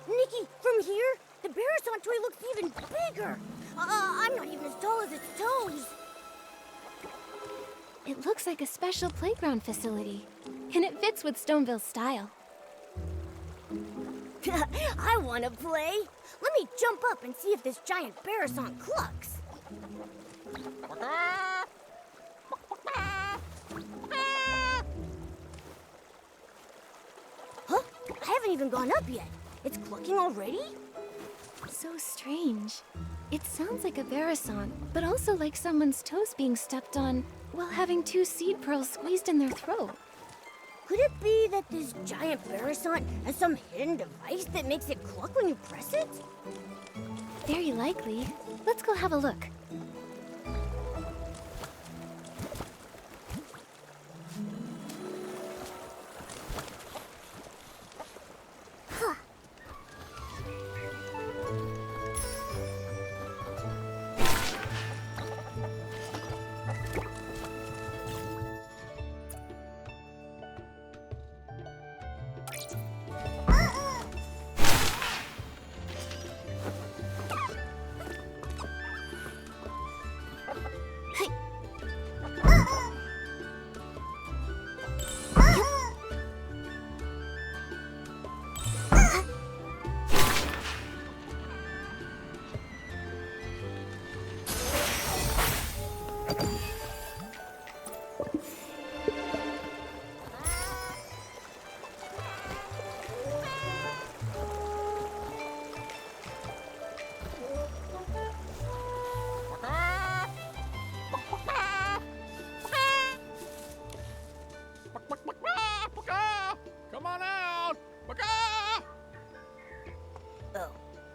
Nikki, from here, the Barrison toy looks even bigger. I'm not even as tall as its toes. It looks like a special playground facility, and it fits with Stoneville's style. I want to play. Let me jump up and see if this giant Barrison clucks. Huh? I haven't even gone up yet. It's clucking already? So strange. It sounds like a Barrison, but also like someone's toes being stepped on while having 2 seed pearls squeezed in their throat. Could it be that this giant Barrison has some hidden device that makes it cluck when you press it? Very likely. Let's go have a look.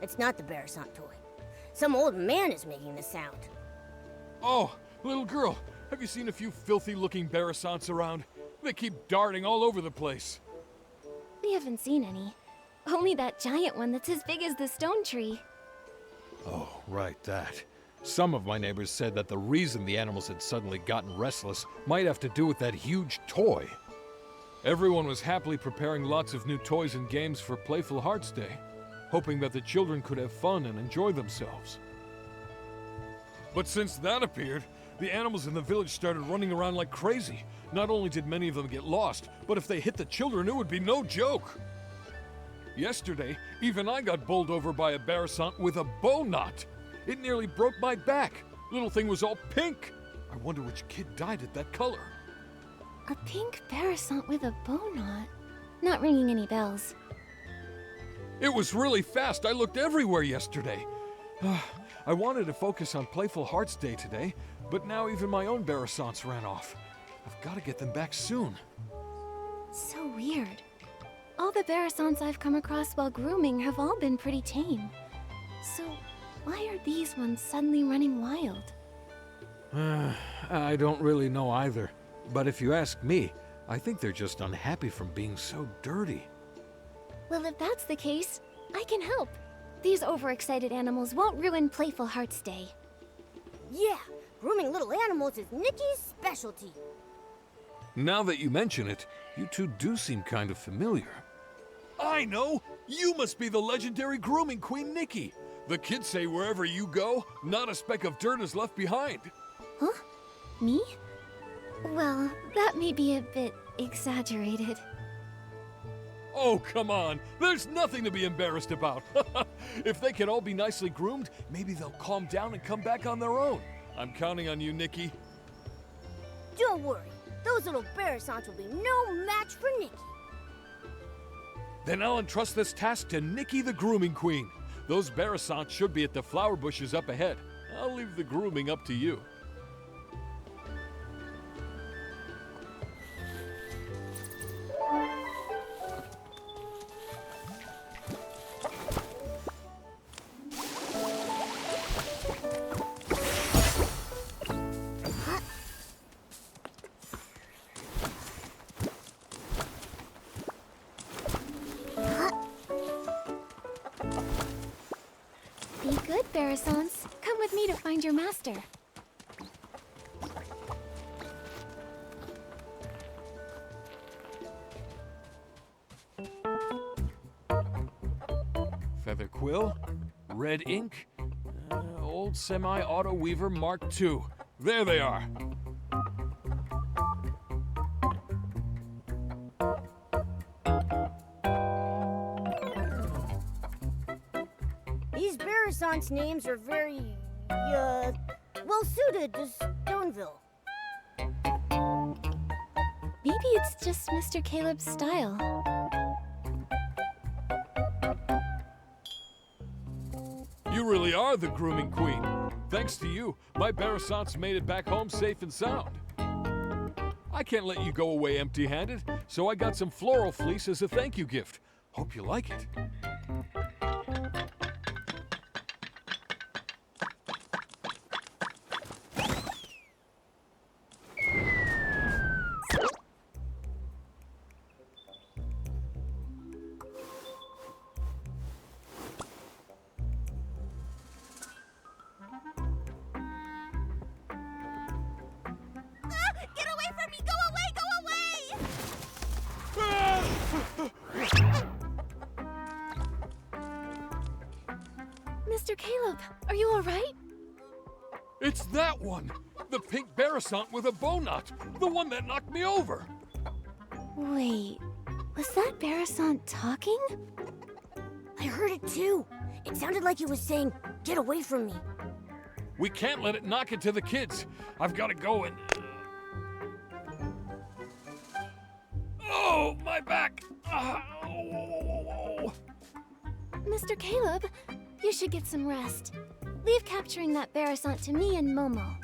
It's not the Barrison toy. Some old man is making the sound. Oh, little girl, have you seen a few filthy-looking Barrisons around? They keep darting all over the place. We haven't seen any. Only that giant one that's as big as the stone tree. Oh, right, that. Some of my neighbors said that the reason the animals had suddenly gotten restless might have to do with that huge toy. Everyone was happily preparing lots of new toys and games for Playful Hearts Day, hoping that the children could have fun and enjoy themselves. But since that appeared, the animals in the village started running around like crazy. Not only did many of them get lost, but if they hit the children, it would be no joke. Yesterday, even I got bowled over by a Barrison with a bow knot. It nearly broke my back. Little thing was all pink. I wonder which kid dyed it that color. A pink Barrison with a bow knot. Not ringing any bells. It was really fast. I looked everywhere yesterday. I wanted to focus on Playful Hearts Day today, but now even my own Barrisons ran off. I've got to get them back soon. So weird. All the Barrisons I've come across while grooming have all been pretty tame. So why are these ones suddenly running wild? I don't really know either. But if you ask me, I think they're just unhappy from being so dirty. Well, if that's the case, I can help. These overexcited animals won't ruin Playful Hearts Day. Yeah, grooming little animals is Nikki's specialty. Now that you mention it, you two do seem kind of familiar. I know! You must be the legendary grooming queen, Nikki. The kids say wherever you go, not a speck of dirt is left behind. Huh? Me? Well, that may be a bit exaggerated. Oh, come on. There's nothing to be embarrassed about. If they can all be nicely groomed, maybe they'll calm down and come back on their own. I'm counting on you, Nikki. Don't worry. Those little Barrisons will be no match for Nikki. Then I'll entrust this task to Nikki the Grooming Queen. Those Barrisons should be at the flower bushes up ahead. I'll leave the grooming up to you. Be good, Barasons. Come with me to find your master. Feather quill, red ink, old semi-auto weaver Mark II. There they are. These Barasons names are very, well suited to Stoneville. Maybe it's just Mr. Caleb's style. You really are the grooming queen. Thanks to you, my Barasons made it back home safe and sound. I can't let you go away empty-handed, so I got some floral fleece as a thank you gift. Hope you like it. Get away from me! Go away! Mr. Caleb, are you all right? It's that one! The pink Barasont with a bow knot! The one that knocked me over! Wait, was that Barasont talking? I heard it too. It sounded like it was saying, "Get away from me." We can't let it knock into the kids. I've got to go and... Oh, my back! Oh. Mr. Caleb, you should get some rest. Leave capturing that Barasont to me and Momo.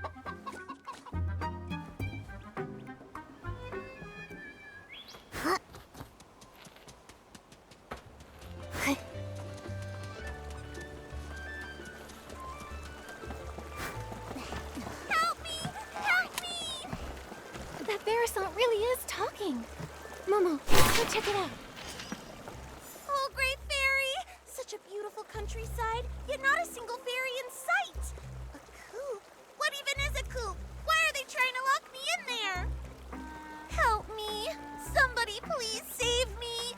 That Barasont really is talking. Momo, go check it out. Oh, great fairy! Such a beautiful countryside, yet not a single fairy in sight. A coop? What even is a coop? Why are they trying to lock me in there? Help me! Somebody please save me!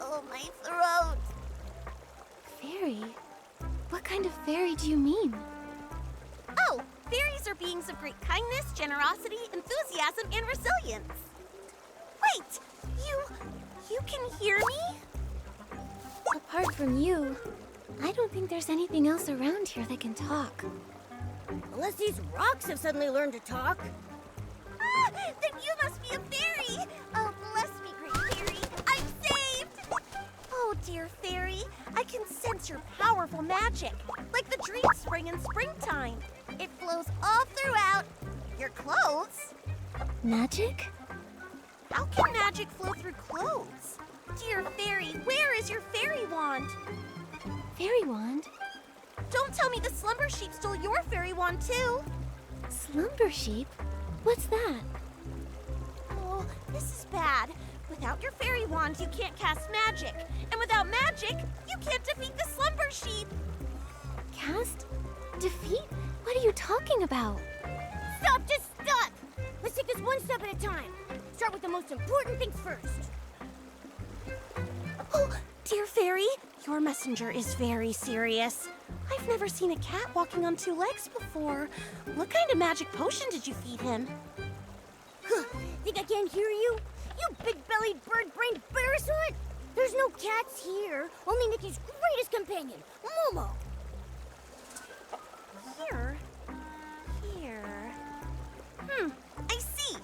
Oh, my throat! Fairy? What kind of fairy do you mean? Oh, fairies are beings of great kindness, generosity, enthusiasm, and resilience. Wait! You can hear me? Apart from you, I don't think there's anything else around here that can talk. Unless these rocks have suddenly learned to talk. Ah, then you must be a fairy! Oh, bless me, great fairy! I'm saved! Oh, dear fairy, I can sense your powerful magic, like the dream spring in springtime. It flows all throughout your clothes. Magic? How can magic flow through clothes? Dear fairy, where is your fairy wand? Fairy wand? Don't tell me the slumber sheep stole your fairy wand too. Slumber sheep? What's that? Oh, this is bad. Without your fairy wand, you can't cast magic. And without magic, you can't defeat the slumber sheep. Cast? Defeat? What are you talking about? Stop, just stop! Let's take this one step at a time. Start with the most important things first. Oh, dear fairy, your messenger is very serious. I've never seen a cat walking on two legs before. What kind of magic potion did you feed him? Think I can't hear you? You big-bellied, bird-brained Barasont! There's no cats here, only Nikki's greatest companion, Momo. Here? I see.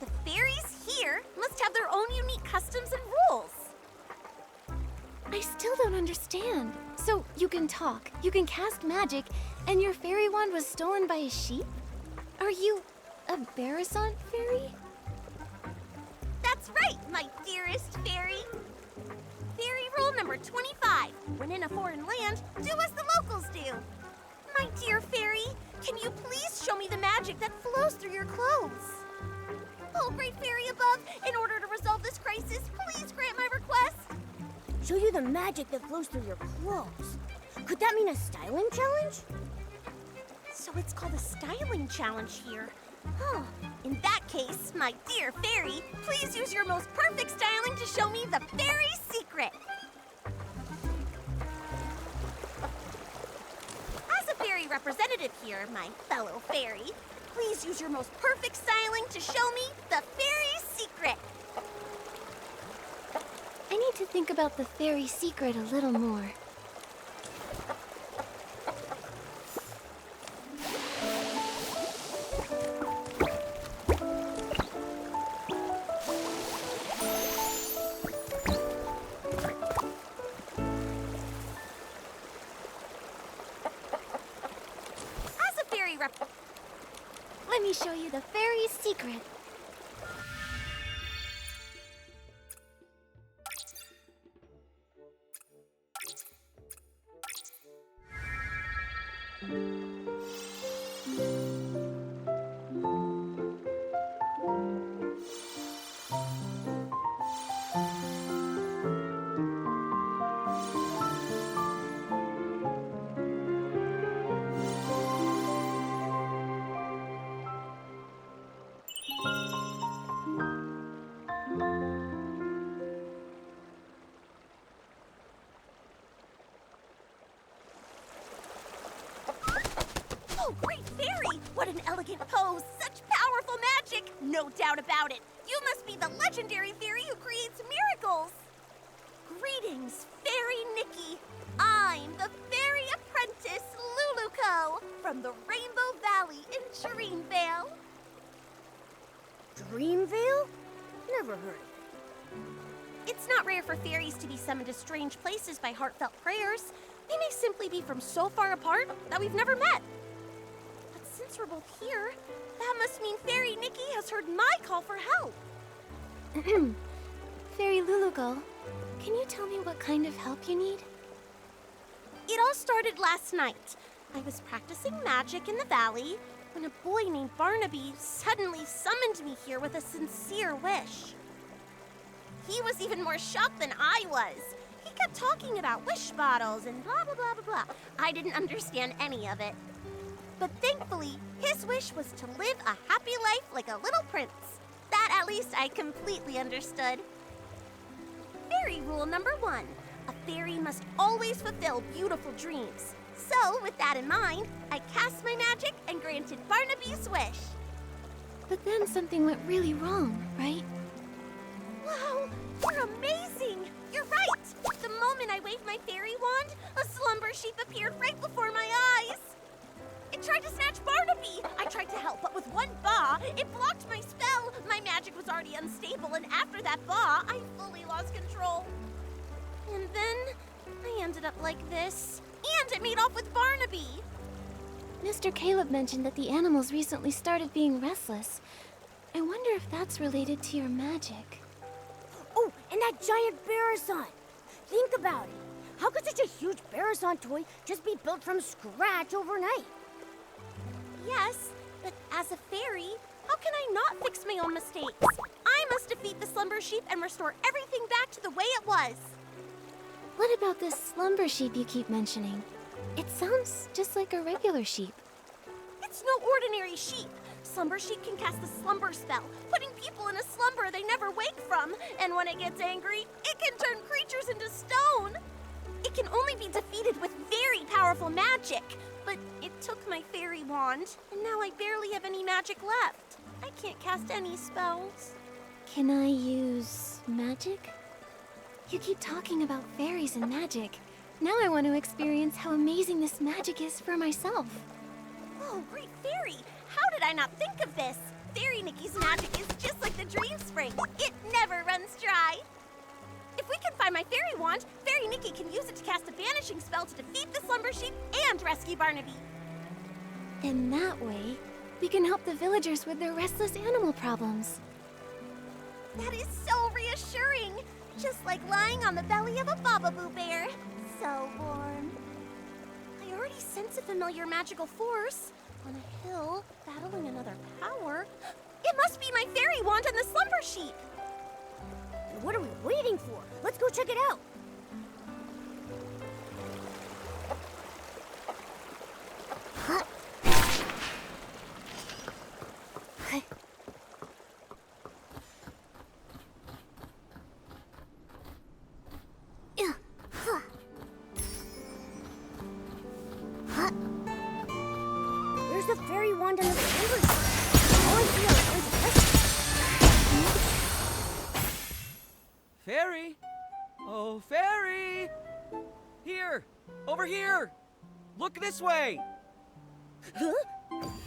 The fairies here must have their own unique customs and rules. I still don't understand. So you can talk, you can cast magic, and your fairy wand was stolen by a sheep? Are you a Barasont fairy? That's right, my dearest fairy. Fairy rule number 25. When in a foreign land, do as the locals do. My dear fairy, can you please show me the magic that flows through your clothes? Oh, great fairy above, in order to resolve this crisis, please grant my request. Show you the magic that flows through your clothes. Could that mean a styling challenge? So it's called a styling challenge here. Huh. In that case, my dear fairy, please use your most perfect styling to show me the fairy secret. As a fairy representative here, my fellow fairy, please use your most perfect styling to show me the fairy secret. I need to think about the fairy secret a little more. Let me show you the fairy secret. Oh, great fairy! What an elegant pose! Such powerful magic! No doubt about it! You must be the legendary fairy who creates miracles! Greetings, Fairy Nikki! I'm the fairy apprentice, Luluco, from the Rainbow Valley in Dreamvale. Dreamvale? Never heard of it. It's not rare for fairies to be summoned to strange places by heartfelt prayers. They may simply be from so far apart that we've never met. But since we're both here, that must mean Fairy Nikki has heard my call for help. Fairy Lulugal, can you tell me what kind of help you need? It all started last night. I was practicing magic in the valley when a boy named Barnaby suddenly summoned me here with a sincere wish. He was even more shocked than I was. He kept talking about wish bottles and blah, blah, blah, blah, blah. I didn't understand any of it. But thankfully, his wish was to live a happy life like a little prince. That at least I completely understood. Fairy rule number 1. A fairy must always fulfill beautiful dreams. So, with that in mind, I cast my magic and granted Barnaby's wish. But then something went really wrong, right? Wow, you're amazing! You're right! The moment I waved my fairy wand, a slumber sheep appeared right before my eyes. It tried to snatch Barnaby. I tried to help, but with one baw, it blocked my spell. My magic was already unstable, and after that baw, I fully lost control. And then I ended up like this. And it made off with Barnaby. Mr. Caleb mentioned that the animals recently started being restless. I wonder if that's related to your magic. Oh, and that giant Barrison. Think about it. How could such a huge Barrison toy just be built from scratch overnight? Yes, but as a fairy, how can I not fix my own mistakes? I must defeat the slumber sheep and restore everything back to the way it was. What about this slumber sheep you keep mentioning? It sounds just like a regular sheep. It's no ordinary sheep. Slumber sheep can cast the slumber spell, putting people in a slumber they never wake from. And when it gets angry, it can turn creatures into stone. It can only be defeated with very powerful magic. But it took my fairy wand, and now I barely have any magic left. I can't cast any spells. Can I use magic? You keep talking about fairies and magic. Now I want to experience how amazing this magic is for myself. Oh, great fairy! How did I not think of this? Fairy Nikki's magic is just like the dream spring. It never runs dry. If we can find my fairy wand, Fairy Nikki can use it to cast a banishing spell to defeat the slumber sheep and rescue Barnaby. In that way, we can help the villagers with their restless animal problems. That is so reassuring. Just like lying on the belly of a Bababoo bear. So warm. I already sense a familiar magical force. On a hill, battling another power. It must be my fairy wand and the slumber sheep. What are we waiting for? Let's go check it out. Where's the fairy wand and the slumber sheep? All I see are a bunch of recipes. Fairy? Oh, Fairy! Here! Over here! Look this way! Huh?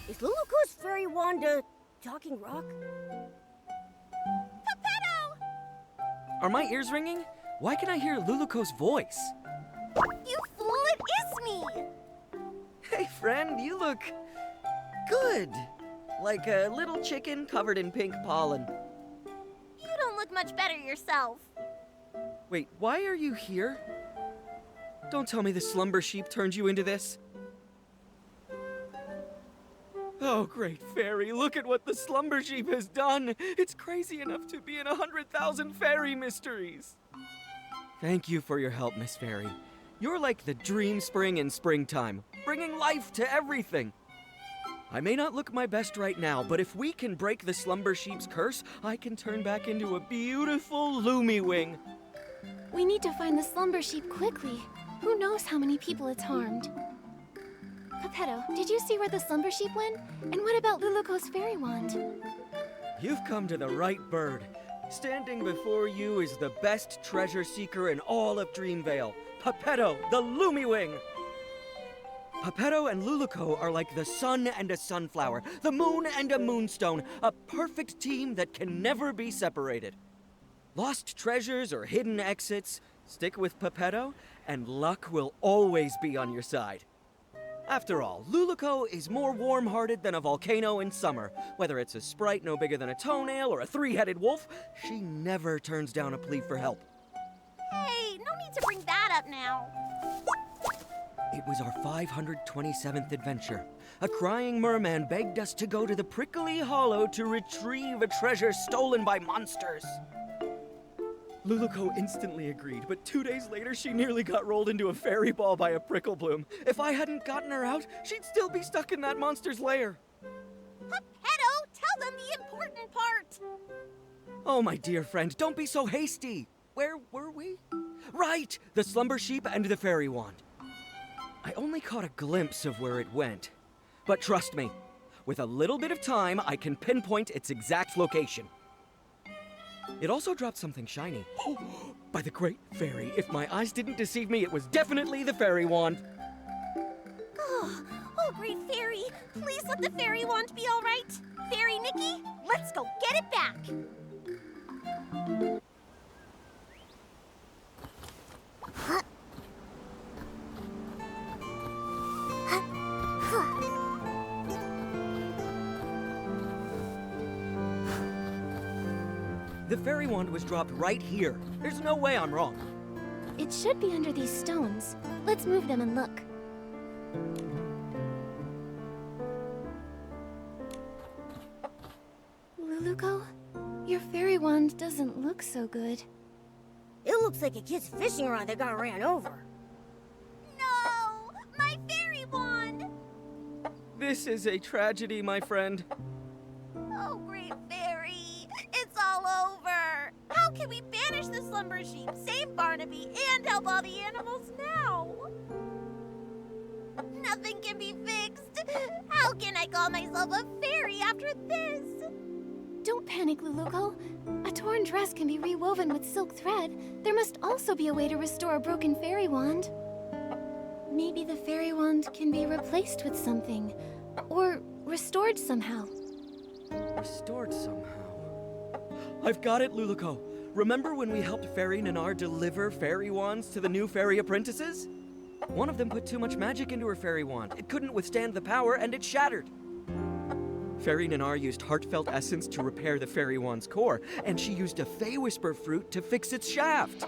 Is Luluko's fairy wand a talking rock? Geppetto! Are my ears ringing? Why can I hear Luluko's voice? You fool, it is me! Hey, friend, you look good. Like a little chicken covered in pink pollen. You don't look much better yourself. Wait, why are you here? Don't tell me the slumber sheep turned you into this. Oh, great fairy, look at what the slumber sheep has done. It's crazy enough to be in 100,000 fairy mysteries. Thank you for your help, Miss Fairy. You're like the dream spring in springtime, bringing life to everything. I may not look my best right now, but if we can break the slumber sheep's curse, I can turn back into a beautiful Lumi Wing. We need to find the slumber sheep quickly. Who knows how many people it's harmed? Geppetto, did you see where the slumber sheep went? And what about Luluko's fairy wand? You've come to the right bird. Standing before you is the best treasure seeker in all of Dreamvale, Geppetto, the Lumi Wing. Geppetto and Luluko are like the sun and a sunflower, the moon and a moonstone, a perfect team that can never be separated. Lost treasures or hidden exits, stick with Geppetto, and luck will always be on your side. After all, Luluko is more warm-hearted than a volcano in summer. Whether it's a sprite no bigger than a toenail or a three-headed wolf, she never turns down a plea for help. Hey, no need to bring that up now. It was our 527th adventure. A crying merman begged us to go to the prickly hollow to retrieve a treasure stolen by monsters. Luluko instantly agreed, but 2 days later she nearly got rolled into a fairy ball by a prickle bloom. If I hadn't gotten her out, she'd still be stuck in that monster's lair. Geppetto, tell them the important part. Oh, my dear friend, don't be so hasty. Where were we? Right, the slumber sheep and the fairy wand. I only caught a glimpse of where it went. But trust me, with a little bit of time, I can pinpoint its exact location. It also dropped something shiny. Oh, by the great fairy, if my eyes didn't deceive me, it was definitely the fairy wand. Oh, great fairy, please let the fairy wand be all right. Fairy Nikki, let's go get it back. The fairy wand was dropped right here. There's no way I'm wrong. It should be under these stones. Let's move them and look. Luluko, your fairy wand doesn't look so good. It looks like a kid's fishing rod that got ran over. No, my fairy wand. This is a tragedy, my friend. Oh, great fairy, it's all over. How can we banish the slumber sheep, save Barnaby, and help all the animals now? Nothing can be fixed. How can I call myself a fairy after this? Don't panic, Luluko. A torn dress can be rewoven with silk thread. There must also be a way to restore a broken fairy wand. Maybe the fairy wand can be replaced with something. Or restored somehow. Restored somehow. I've got it, Luluko. Remember when we helped Fairy Nanar deliver fairy wands to the new fairy apprentices? One of them put too much magic into her fairy wand. It couldn't withstand the power, and it shattered. Fairy Nanar used heartfelt essence to repair the fairy wand's core, and she used a Fey Whisper fruit to fix its shaft.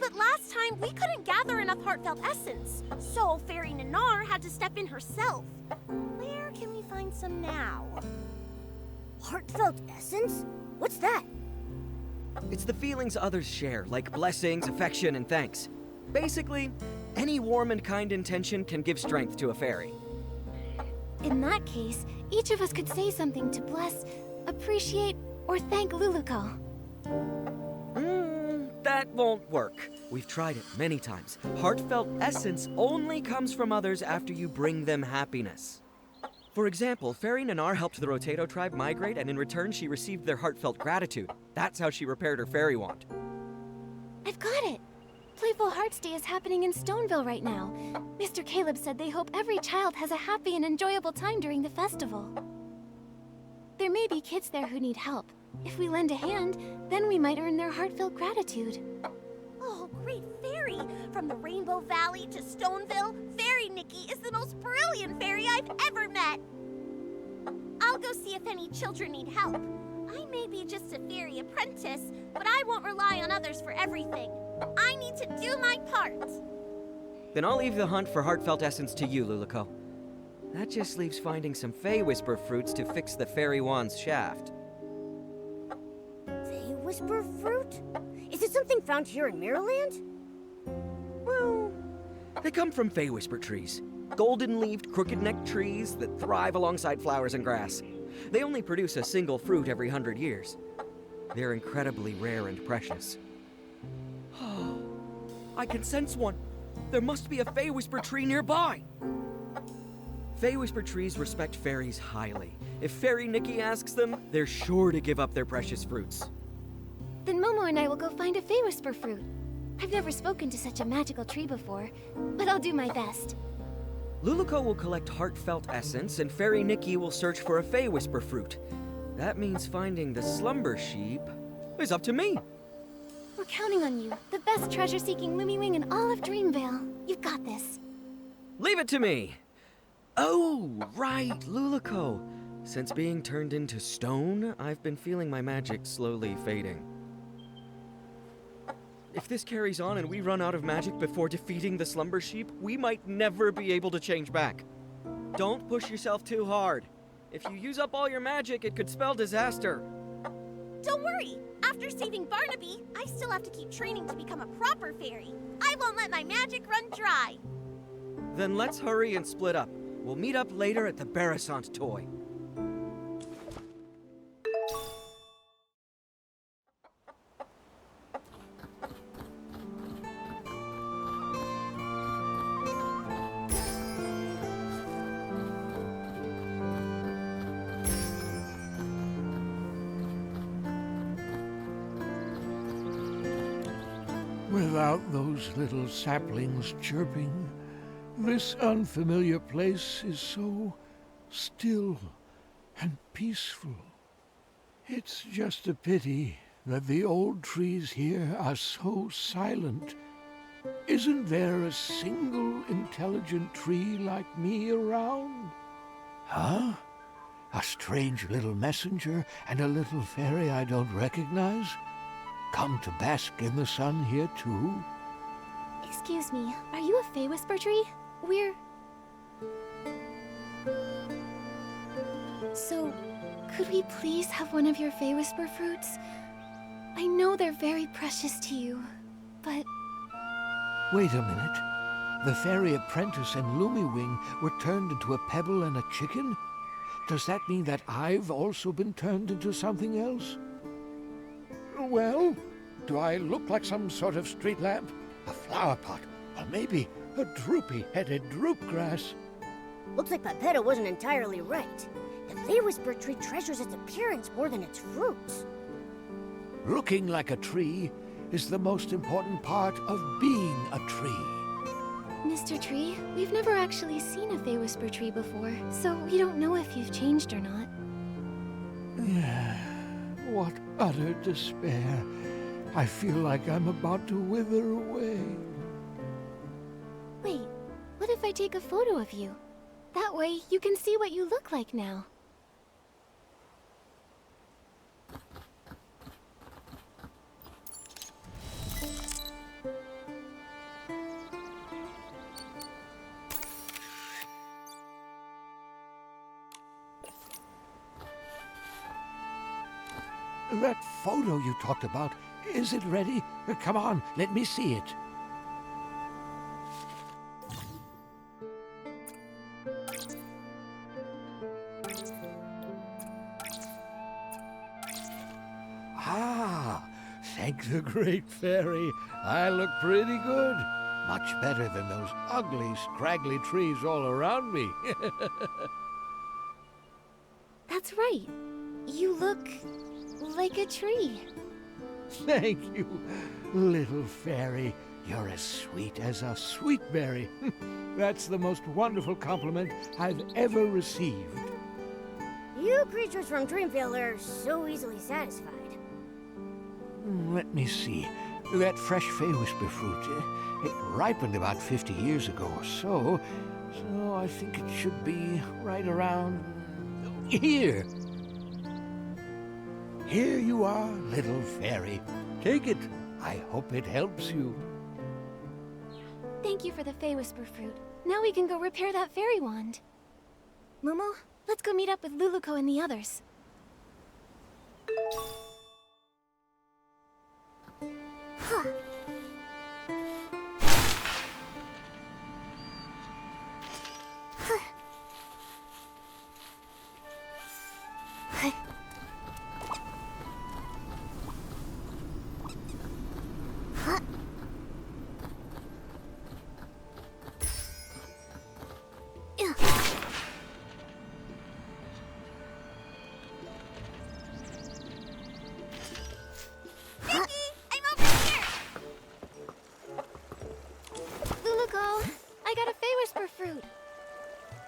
But last time, we couldn't gather enough heartfelt essence, so Fairy Nanar had to step in herself. Where can we find some now? Heartfelt essence? What's that? It's the feelings others share, like blessings, affection, and thanks. Basically, any warm and kind intention can give strength to a fairy. In that case, each of us could say something to bless, appreciate, or thank Luluko. That won't work. We've tried it many times. Heartfelt essence only comes from others after you bring them happiness. For example, Fairy Nanar helped the Rotato tribe migrate, and in return she received their heartfelt gratitude. That's how she repaired her fairy wand. I've got it! Playful Hearts Day is happening in Stoneville right now. Mr. Caleb said they hope every child has a happy and enjoyable time during the festival. There may be kids there who need help. If we lend a hand, then we might earn their heartfelt gratitude. Oh, great fairy! From the Rainbow Valley to Stoneville, Fairy Nikki is the most brilliant fairy I've ever met! I'll go see if any children need help. I may be just a fairy apprentice, but I won't rely on others for everything. I need to do my part. Then I'll leave the hunt for heartfelt essence to you, Luluko. That just leaves finding some Fey Whisper fruits to fix the fairy wand's shaft. Fey Whisper fruit? Is it something found here in Maryland? Well, they come from Fey Whisper trees. Golden-leaved, crooked-necked trees that thrive alongside flowers and grass. They only produce a single fruit every 100 years. They're incredibly rare and precious. I can sense one. There must be a Fey Whisper tree nearby. Fey Whisper trees respect fairies highly. If Fairy Nikki asks them, they're sure to give up their precious fruits. Then Momo and I will go find a Fey Whisper fruit. I've never spoken to such a magical tree before, but I'll do my best. Luluko will collect heartfelt essence, and Fairy Nikki will search for a Fey Whisper fruit. That means finding the slumber sheep is up to me. We're counting on you, the best treasure-seeking Lumiwing in all of Dreamvale. You've got this. Leave it to me! Oh, right, Luluko. Since being turned into stone, I've been feeling my magic slowly fading. If this carries on and we run out of magic before defeating the slumber sheep, we might never be able to change back. Don't push yourself too hard. If you use up all your magic, it could spell disaster. Don't worry. After saving Barnaby, I still have to keep training to become a proper fairy. I won't let my magic run dry. Then let's hurry and split up. We'll meet up later at the Barasant toy. Without those little saplings chirping, this unfamiliar place is so still and peaceful. It's just a pity that the old trees here are so silent. Isn't there a single intelligent tree like me around? Huh? A strange little messenger and a little fairy I don't recognize? Come to bask in the sun here too? Excuse me, are you a Fey Whisper tree? We're... So, could we please have one of your Fey Whisper fruits? I know they're very precious to you, but... Wait a minute. The fairy apprentice and Lumiwing were turned into a pebble and a chicken? Does that mean that I've also been turned into something else? Well, do I look like some sort of street lamp? A flower pot? Or maybe a droopy-headed droopgrass? Looks like Pepetto wasn't entirely right. The Fey Whisper tree treasures its appearance more than its fruits. Looking like a tree is the most important part of being a tree. Mr. Tree, we've never actually seen a Fey Whisper tree before, so we don't know if you've changed or not. What utter despair. I feel like I'm about to wither away. Wait, what if I take a photo of you? That way, you can see what you look like now. That photo you talked about, is it ready? Come on, let me see it. Ah, Thank the great fairy. I look pretty good. Much better than those ugly, scraggly trees all around me. That's right. You look like a tree. Thank you, little fairy. You're as sweet as a sweet berry. That's the most wonderful compliment I've ever received. You creatures from Dreamvale are so easily satisfied. Let me see. That fresh Fey Whisper fruit, it ripened about 50 years ago or so. So I think it should be right around here. Here you are, little fairy. Take it. I hope it helps you. Thank you for the Fey Whisper fruit. Now we can go repair that fairy wand. Momo, let's go meet up with Luluko and the others.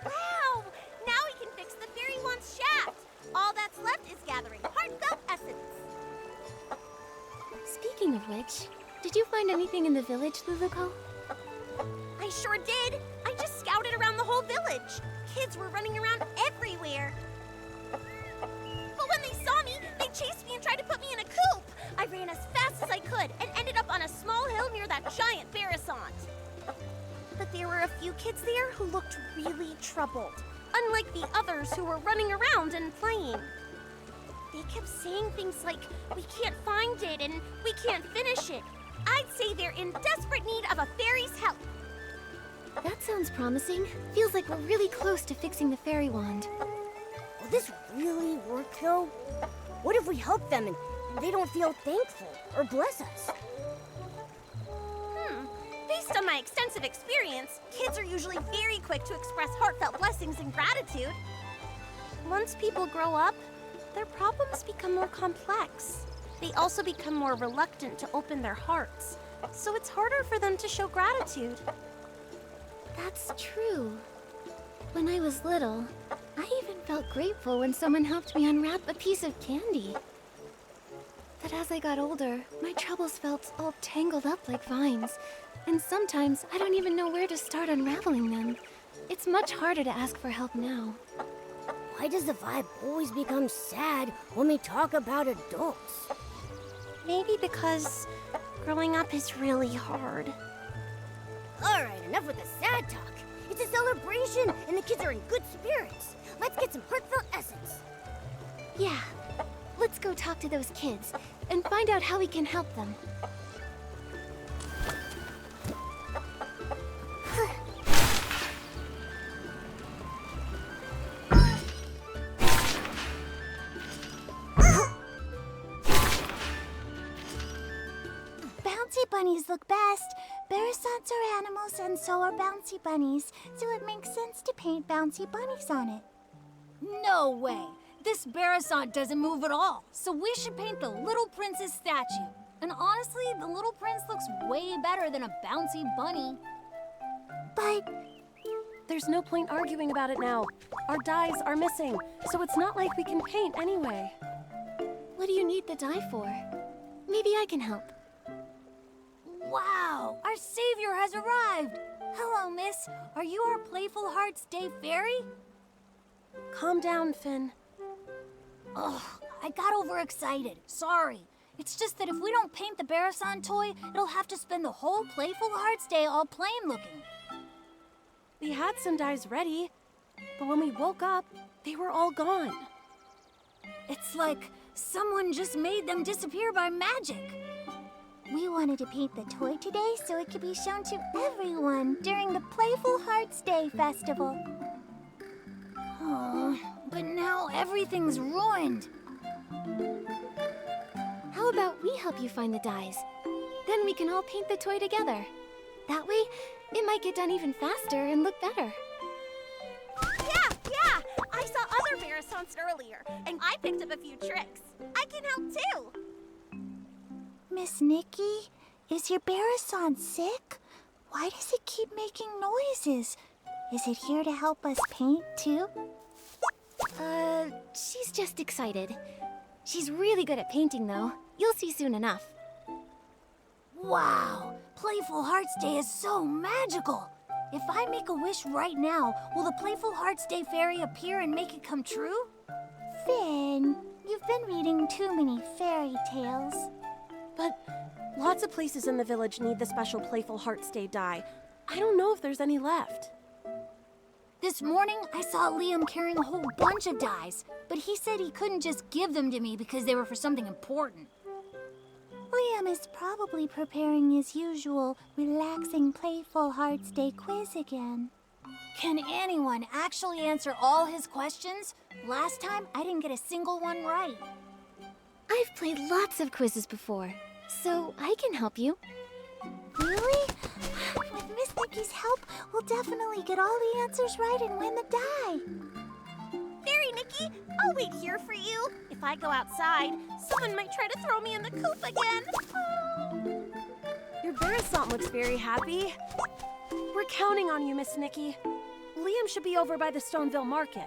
Wow! Now we can fix the fairy wand's shaft. All that's left is gathering heartfelt essence. Speaking of which, did you find anything in the village, Luluko? I sure did. I just scouted around the whole village. Kids were running around everywhere. But when they saw me, they chased me and tried to put me in a coop. I ran as fast as I could and ended up on a small hill near that giant Barasant. But there were a few kids there who looked really troubled, unlike the others who were running around and playing. They kept saying things like, "We can't find it," and "We can't finish it." I'd say they're in desperate need of a fairy's help. That sounds promising. Feels like we're really close to fixing the fairy wand. Will this really work, though? What if we help them and they don't feel thankful or bless us? Based on my extensive experience, kids are usually very quick to express heartfelt blessings and gratitude. Once people grow up, their problems become more complex. They also become more reluctant to open their hearts, so it's harder for them to show gratitude. That's true. When I was little, I even felt grateful when someone helped me unwrap a piece of candy. But as I got older, my troubles felt all tangled up like vines, and sometimes I don't even know where to start unraveling them. It's much harder to ask for help now. Why does the vibe always become sad when we talk about adults? Maybe because growing up is really hard. All right, enough with the sad talk. It's a celebration, and the kids are in good spirits. Let's get some heartfelt essence. Yeah, let's go talk to those kids and find out how we can help them. Bouncy bunnies look best. Barasants are animals and so are bouncy bunnies, so it makes sense to paint bouncy bunnies on it. No way! This Barasant doesn't move at all, so we should paint the Little Prince's statue. And honestly, the Little Prince looks way better than a bouncy bunny. But there's no point arguing about it now. Our dyes are missing, so it's not like we can paint anyway. What do you need the dye for? Maybe I can help. Wow! Our savior has arrived! Hello, miss. Are you our Playful Hearts Day fairy? Calm down, Finn. Ugh, I got overexcited. Sorry. It's just that if we don't paint the Barasant toy, it'll have to spend the whole Playful Hearts Day all plain looking. We had some dyes ready, but when we woke up, they were all gone. It's like someone just made them disappear by magic. we wanted to paint the toy today so it could be shown to everyone during the Playful Hearts Day festival. Oh, but now everything's ruined. how about we help you find the dyes? Then we can all paint the toy together. That way, it might get done even faster and look better. Yeah! I saw other Barasants earlier, and I picked up a few tricks. I can help too. Miss Nikki, is your Barasant sick? Why does it keep making noises? Is it here to help us paint too? She's just excited. She's really good at painting, though. You'll see soon enough. Wow! Playful Hearts Day is so magical! If I make a wish right now, will the Playful Hearts Day fairy appear and make it come true? Finn, you've been reading too many fairy tales. But lots of places in the village need the special Playful Hearts Day dye. I don't know if there's any left. This morning, I saw Liam carrying a whole bunch of dyes, but he said he couldn't just give them to me because they were for something important. Liam is probably preparing his usual relaxing Playful Hearts Day quiz again. Can anyone actually answer all his questions? Last time, I didn't get a single one right. I've played lots of quizzes before, so I can help you. Really? With Miss Nikki's help, we'll definitely get all the answers right and win the dye. Fairy Nikki, I'll wait here for you. If I go outside, someone might try to throw me in the coop again. Your Barasant looks very happy. We're counting on you, Miss Nikki. Liam should be over by the Stoneville Market.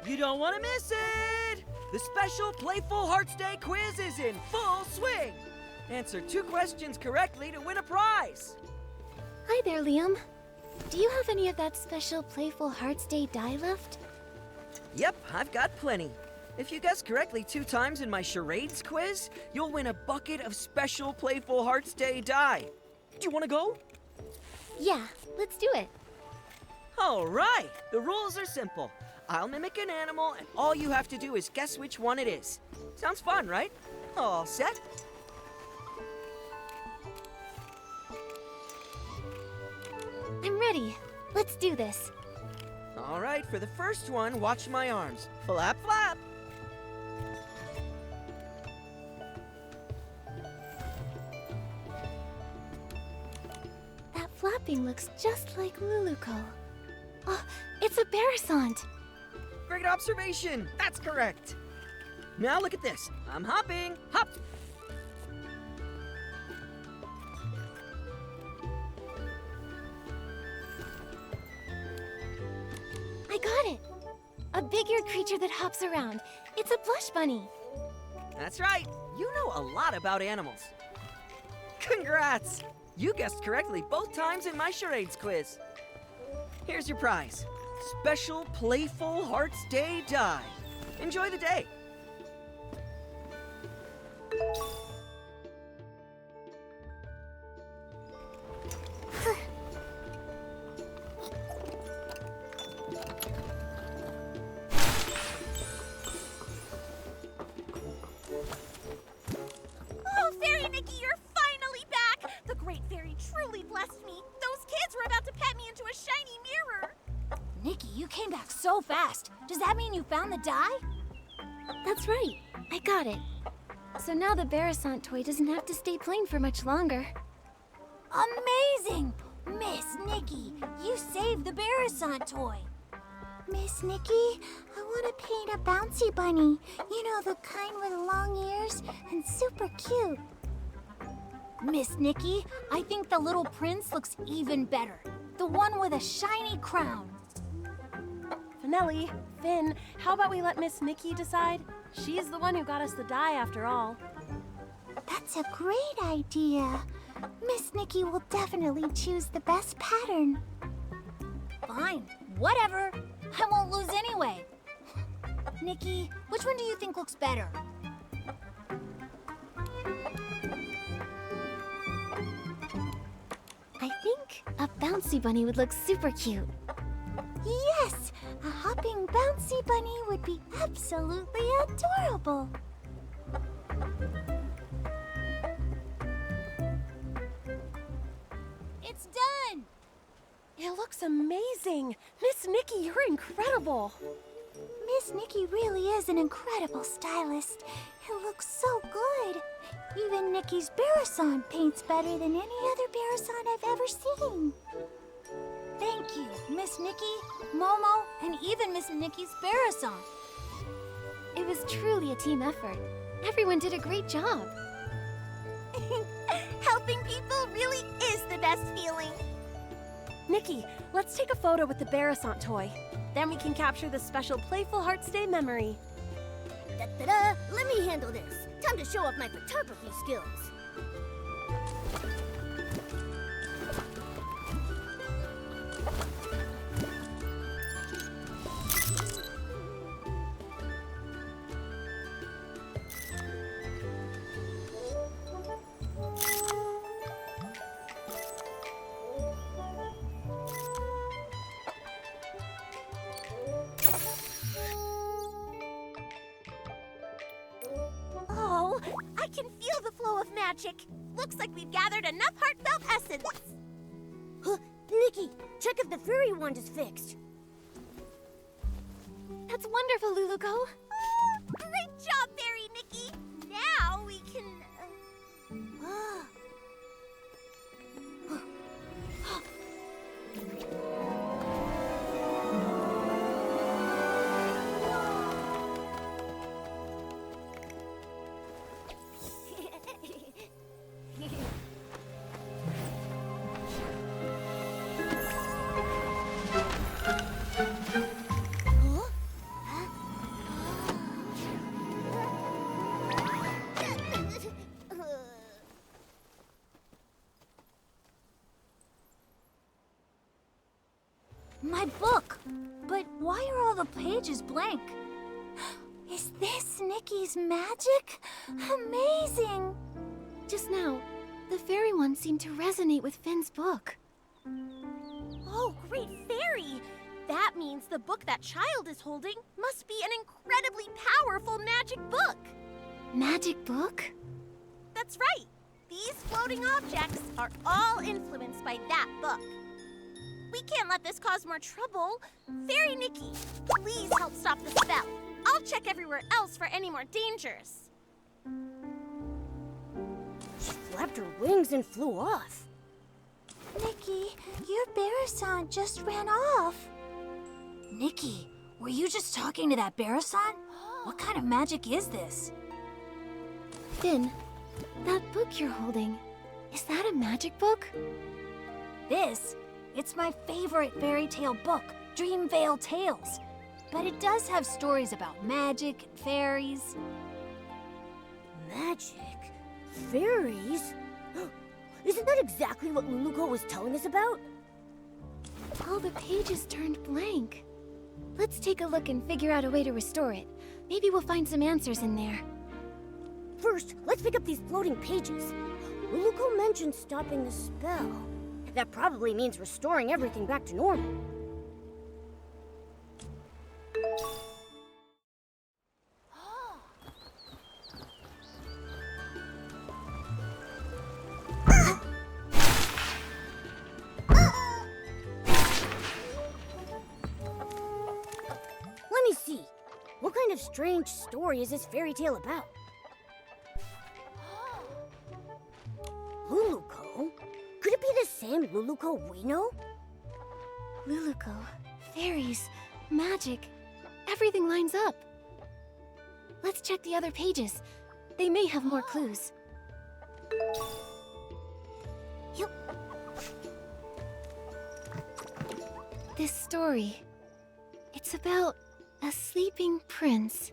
You don't want to miss it! The special Playful Hearts Day quiz is in full swing! Answer 2 questions correctly to win a prize! Hi there, Liam. Do you have any of that special Playful Hearts Day dye left? Yep, I've got plenty. If you guess correctly 2 times in my charades quiz, you'll win a bucket of special Playful Hearts Day dye. Do you want to go? Yeah, let's do it. All right, the rules are simple. I'll mimic an animal, and all you have to do is guess which one it is. Sounds fun, right? All set? I'm ready. Let's do this. All right, for the first one, watch my arms. Flap, flap. That flapping looks just like Luluco. Oh, it's a Barasant. Great observation. That's correct. Now look at this. I'm hopping. Hop. I got it. A big-eared creature that hops around. It's a blush bunny. That's right. You know a lot about animals. Congrats! You guessed correctly both times in my charades quiz. Here's your prize. Special Playful Hearts Day dye. Enjoy the day. Oh, Fairy Nikki, you're finally back! The Great Fairy truly blessed me. Those kids were about to pet me into a shiny mirror. Nikki, you came back so fast. Does that mean you found the dye? That's right. I got it. So now the Barasant toy doesn't have to stay plain for much longer. Amazing! Miss Nikki, you saved the Barasant toy. Miss Nikki, I want to paint a bouncy bunny. You know, the kind with long ears and super cute. Miss Nikki, I think the little prince looks even better. The one with a shiny crown. Finelli, Finn, how about we let Miss Nikki decide? She's the one who got us the dye after all. That's a great idea. Miss Nikki will definitely choose the best pattern. Fine, whatever. I won't lose anyway. Nikki, which one do you think looks better? I think a bouncy bunny would look super cute. Yes, a hopping bouncy bunny would be absolutely adorable. It looks amazing. Miss Nikki, you're incredible. Miss Nikki really is an incredible stylist. It looks so good. Even Nikki's Barasan paints better than any other Barasan I've ever seen. Thank you, Miss Nikki, Momo, and even Miss Nikki's Barasan. It was truly a team effort. Everyone did a great job. Helping people really is the best feeling. Nikki, let's take a photo with the Barasant toy. Then we can capture the special Playful Hearts Day memory. Da-da-da! Let me handle this. Time to show off my photography skills. Oh, I can feel the flow of magic. Looks like we've gathered enough heartfelt essence. Huh, Nikki, check if the fairy wand is fixed. That's wonderful, Luluko. Great job, Fairy Nikki. Now we can... My book! But why are all the pages blank? Is this Nikki's magic? Amazing! Just now, the fairy one seemed to resonate with Finn's book. Oh, great fairy! That means the book that child is holding must be an incredibly powerful magic book. Magic book? That's right. These floating objects are all influenced by that book. We can't let this cause more trouble. Fairy Nikki, please help stop the spell. I'll check everywhere else for any more dangers. She flapped her wings and flew off. Nikki, your Barasan just ran off. Nikki, were you just talking to that Barasan? What kind of magic is this? Finn, that book you're holding, is that a magic book? It's my favorite fairy tale book, Dreamvale Tales. But it does have stories about magic and fairies. Magic? Fairies? Isn't that exactly what Luluko was telling us about? All the pages turned blank. Let's take a look and figure out a way to restore it. Maybe we'll find some answers in there. First, let's pick up these floating pages. Luluko mentioned stopping the spell. That probably means restoring everything back to normal. Let me see. What kind of strange story is this fairy tale about? Luluko? Could it be the same Luluko we know? Luluko, fairies, magic, everything lines up. Let's check the other pages. They may have more clues. Yep. This story, it's about a sleeping prince.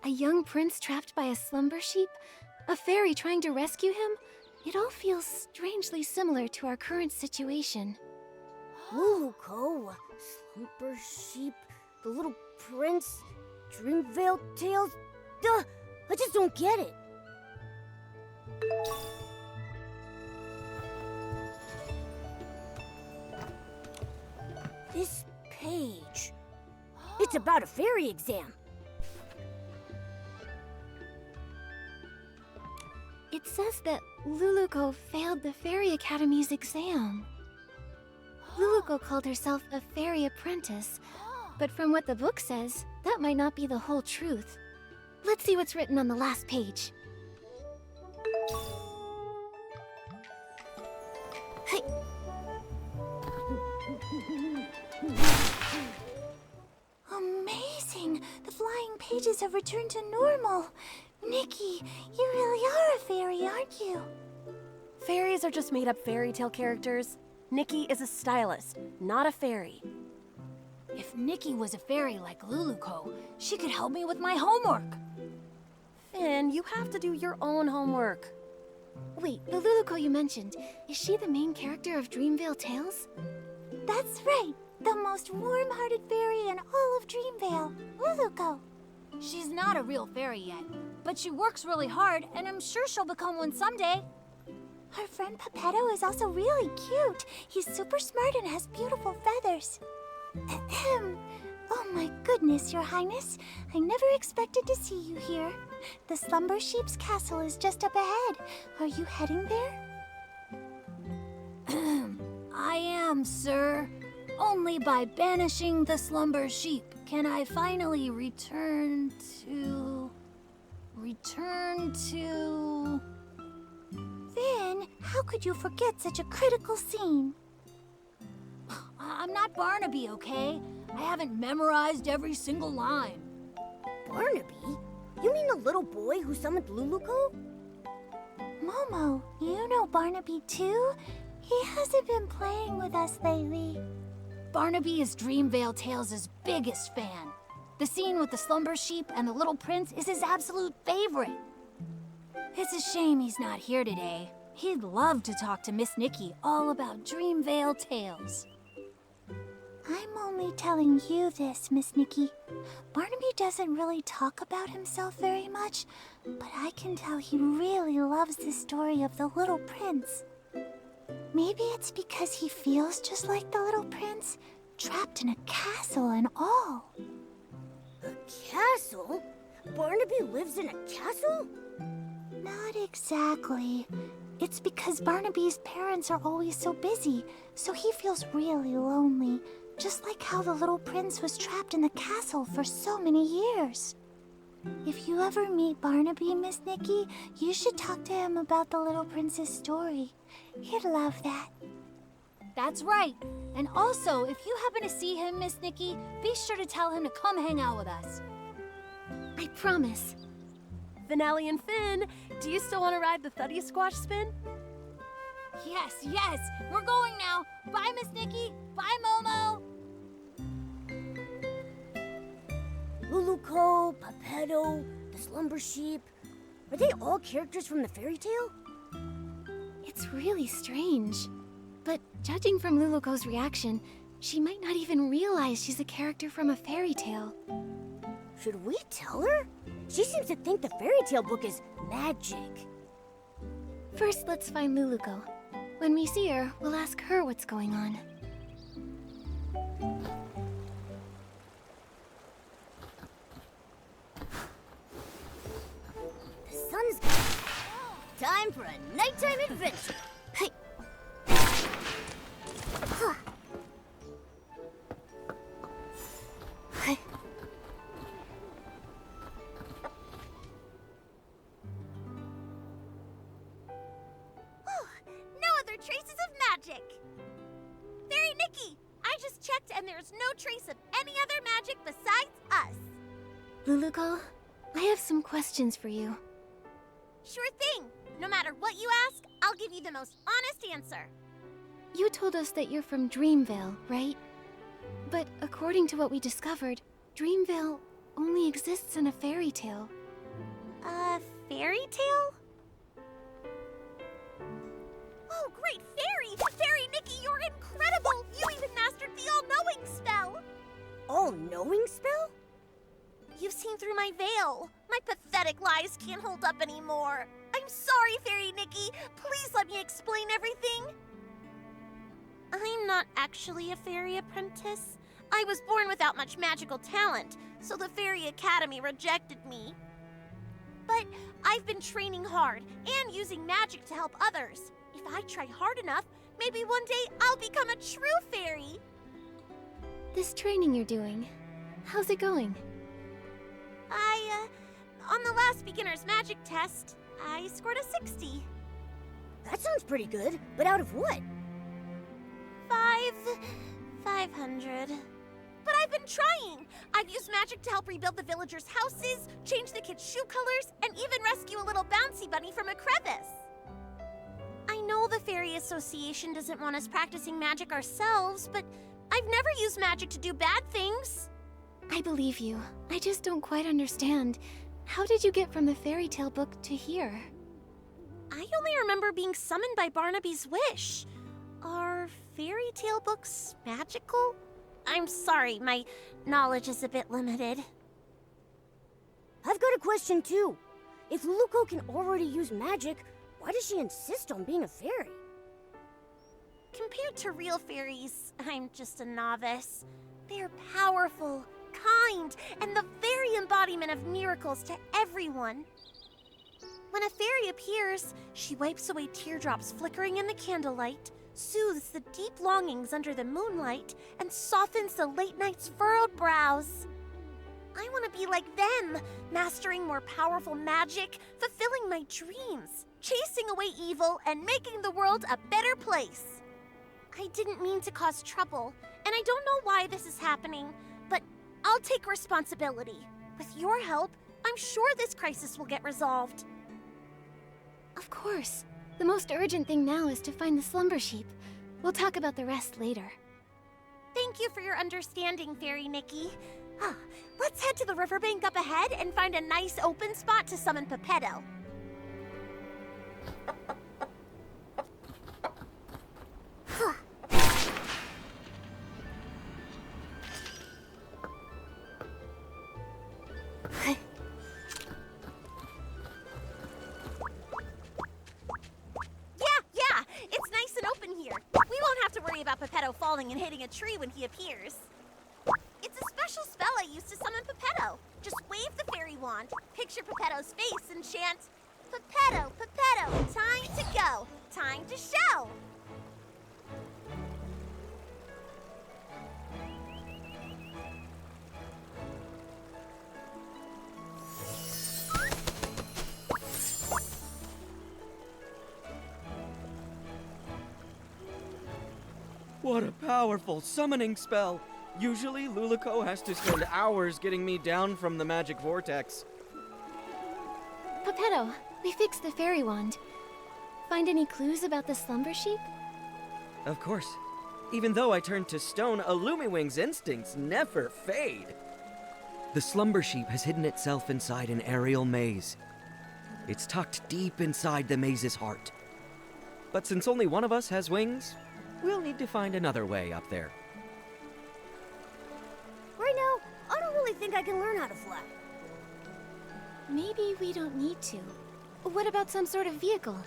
A young prince trapped by a slumber sheep? A fairy trying to rescue him? It all feels strangely similar to our current situation. Luluko, Slumber Sheep, the Little Prince, Dreamvale Tales. Duh! I just don't get it. This page. It's about a fairy exam. It It says that Luluco failed the Fairy Academy's exam. Luluco called herself a fairy apprentice, but from what the book says, that might not be the whole truth. Let's see what's written on the last page. Hey. Amazing! The flying pages have returned to normal. Nikki, you really are a fairy, aren't you? Fairies are just made up fairy tale characters. Nikki is a stylist, not a fairy. If Nikki was a fairy like Luluco, she could help me with my homework. Finn, you have to do your own homework. Wait, the Luluco you mentioned, is she the main character of Dreamvale Tales? That's right. The most warm-hearted fairy in all of Dreamvale, Luluco. She's not a real fairy yet, but she works really hard, and I'm sure she'll become one someday. Her friend Pepetto is also really cute. He's super smart and has beautiful feathers. Ahem. Oh my goodness, Your Highness. I never expected to see you here. The Slumber Sheep's castle is just up ahead. Are you heading there? I am, sir. Only by banishing the Slumber Sheep can I finally return to... Finn, how could you forget such a critical scene? I'm not Barnaby, okay? I haven't memorized every single line. Barnaby? You mean the little boy who summoned Luluco? Momo, you know Barnaby too? He hasn't been playing with us lately. Barnaby is Dreamvale Tales' biggest fan. The scene with the Slumber Sheep and the Little Prince is his absolute favorite. It's a shame he's not here today. He'd love to talk to Miss Nikki all about Dreamvale Tales. I'm only telling you this, Miss Nikki. Barnaby doesn't really talk about himself very much, but I can tell he really loves the story of the Little Prince. Maybe it's because he feels just like the Little Prince, trapped in a castle and all. A castle? Barnaby lives in a castle? Not exactly. It's because Barnaby's parents are always so busy, so he feels really lonely, just like how the Little Prince was trapped in the castle for so many years. If you ever meet Barnaby, Miss Nikki, you should talk to him about the Little Prince's story. He'd love that. That's right. And also, if you happen to see him, Miss Nikki, be sure to tell him to come hang out with us. I promise. Finale and Finn, do you still want to ride the Thuddy Squash spin? Yes, yes. We're going now. Bye, Miss Nikki. Bye, Momo. Luluco, Pepetto, the Slumber Sheep. Are they all characters from the fairy tale? It's really strange. But judging from Luluco's reaction, she might not even realize she's a character from a fairy tale. Should we tell her? She seems to think the fairy tale book is magic. First, let's find Luluco. When we see her, we'll ask her what's going on. The sun's time for a nighttime adventure. Hey. Hey. No other traces of magic. Fairy Nikki, I just checked and there's no trace of any other magic besides us. Luluco, I have some questions for you. Sure thing. No matter what you ask, I'll give you the most honest answer. You told us that you're from Dreamvale, right? But according to what we discovered, Dreamvale only exists in a fairy tale. A fairy tale? Oh, great fairy! Fairy Nikki, you're incredible! You even mastered the all-knowing spell! All-knowing spell? You've seen through my veil. My pathetic lies can't hold up anymore. I'm sorry, Fairy Nikki. Please let me explain everything. I'm not actually a fairy apprentice. I was born without much magical talent, so the Fairy Academy rejected me. But I've been training hard and using magic to help others. If I try hard enough, maybe one day I'll become a true fairy. This training you're doing, how's it going? On the last beginner's magic test, I scored a 60. That sounds pretty good, but out of what? 500. But I've been trying. I've used magic to help rebuild the villagers' houses, change the kids' shoe colors, and even rescue a little bouncy bunny from a crevice. I know the Fairy Association doesn't want us practicing magic ourselves, but I've never used magic to do bad things. I believe you. I just don't quite understand. How did you get from the fairy tale book to here? I only remember being summoned by Barnaby's wish. Are fairy tale books magical? I'm sorry, my knowledge is a bit limited. I've got a question too. If Luluco can already use magic, why does she insist on being a fairy? Compared to real fairies, I'm just a novice. They're powerful, kind, and the very embodiment of miracles to everyone. When a fairy appears, she wipes away teardrops flickering in the candlelight, soothes the deep longings under the moonlight, and softens the late night's furrowed brows. I want to be like them, mastering more powerful magic, fulfilling my dreams, chasing away evil, and making the world a better place. I didn't mean to cause trouble, and I don't know why this is happening, but I'll take responsibility. With your help, I'm sure this crisis will get resolved. Of course. The most urgent thing now is to find the slumber sheep. We'll talk about the rest later. Thank you for your understanding, Fairy Nikki. Let's head to the riverbank up ahead and find a nice open spot to summon Pepetto. Yeah, it's nice and open here. We won't have to worry about Pepetto falling and hitting a tree when he appears. It's a special spell I use to summon Pepetto. Just wave the fairy wand, picture Pepetto's face, and chant, Pepetto, Pepetto, time to go, time to show. What a powerful summoning spell! Usually, Luluco has to spend hours getting me down from the magic vortex. Pepetto, we fixed the fairy wand. Find any clues about the slumber sheep? Of course. Even though I turned to stone, a Lumiwing's instincts never fade. The slumber sheep has hidden itself inside an aerial maze. It's tucked deep inside the maze's heart. But since only one of us has wings, we'll need to find another way up there. Right now, I don't really think I can learn how to fly. Maybe we don't need to. What about some sort of vehicle?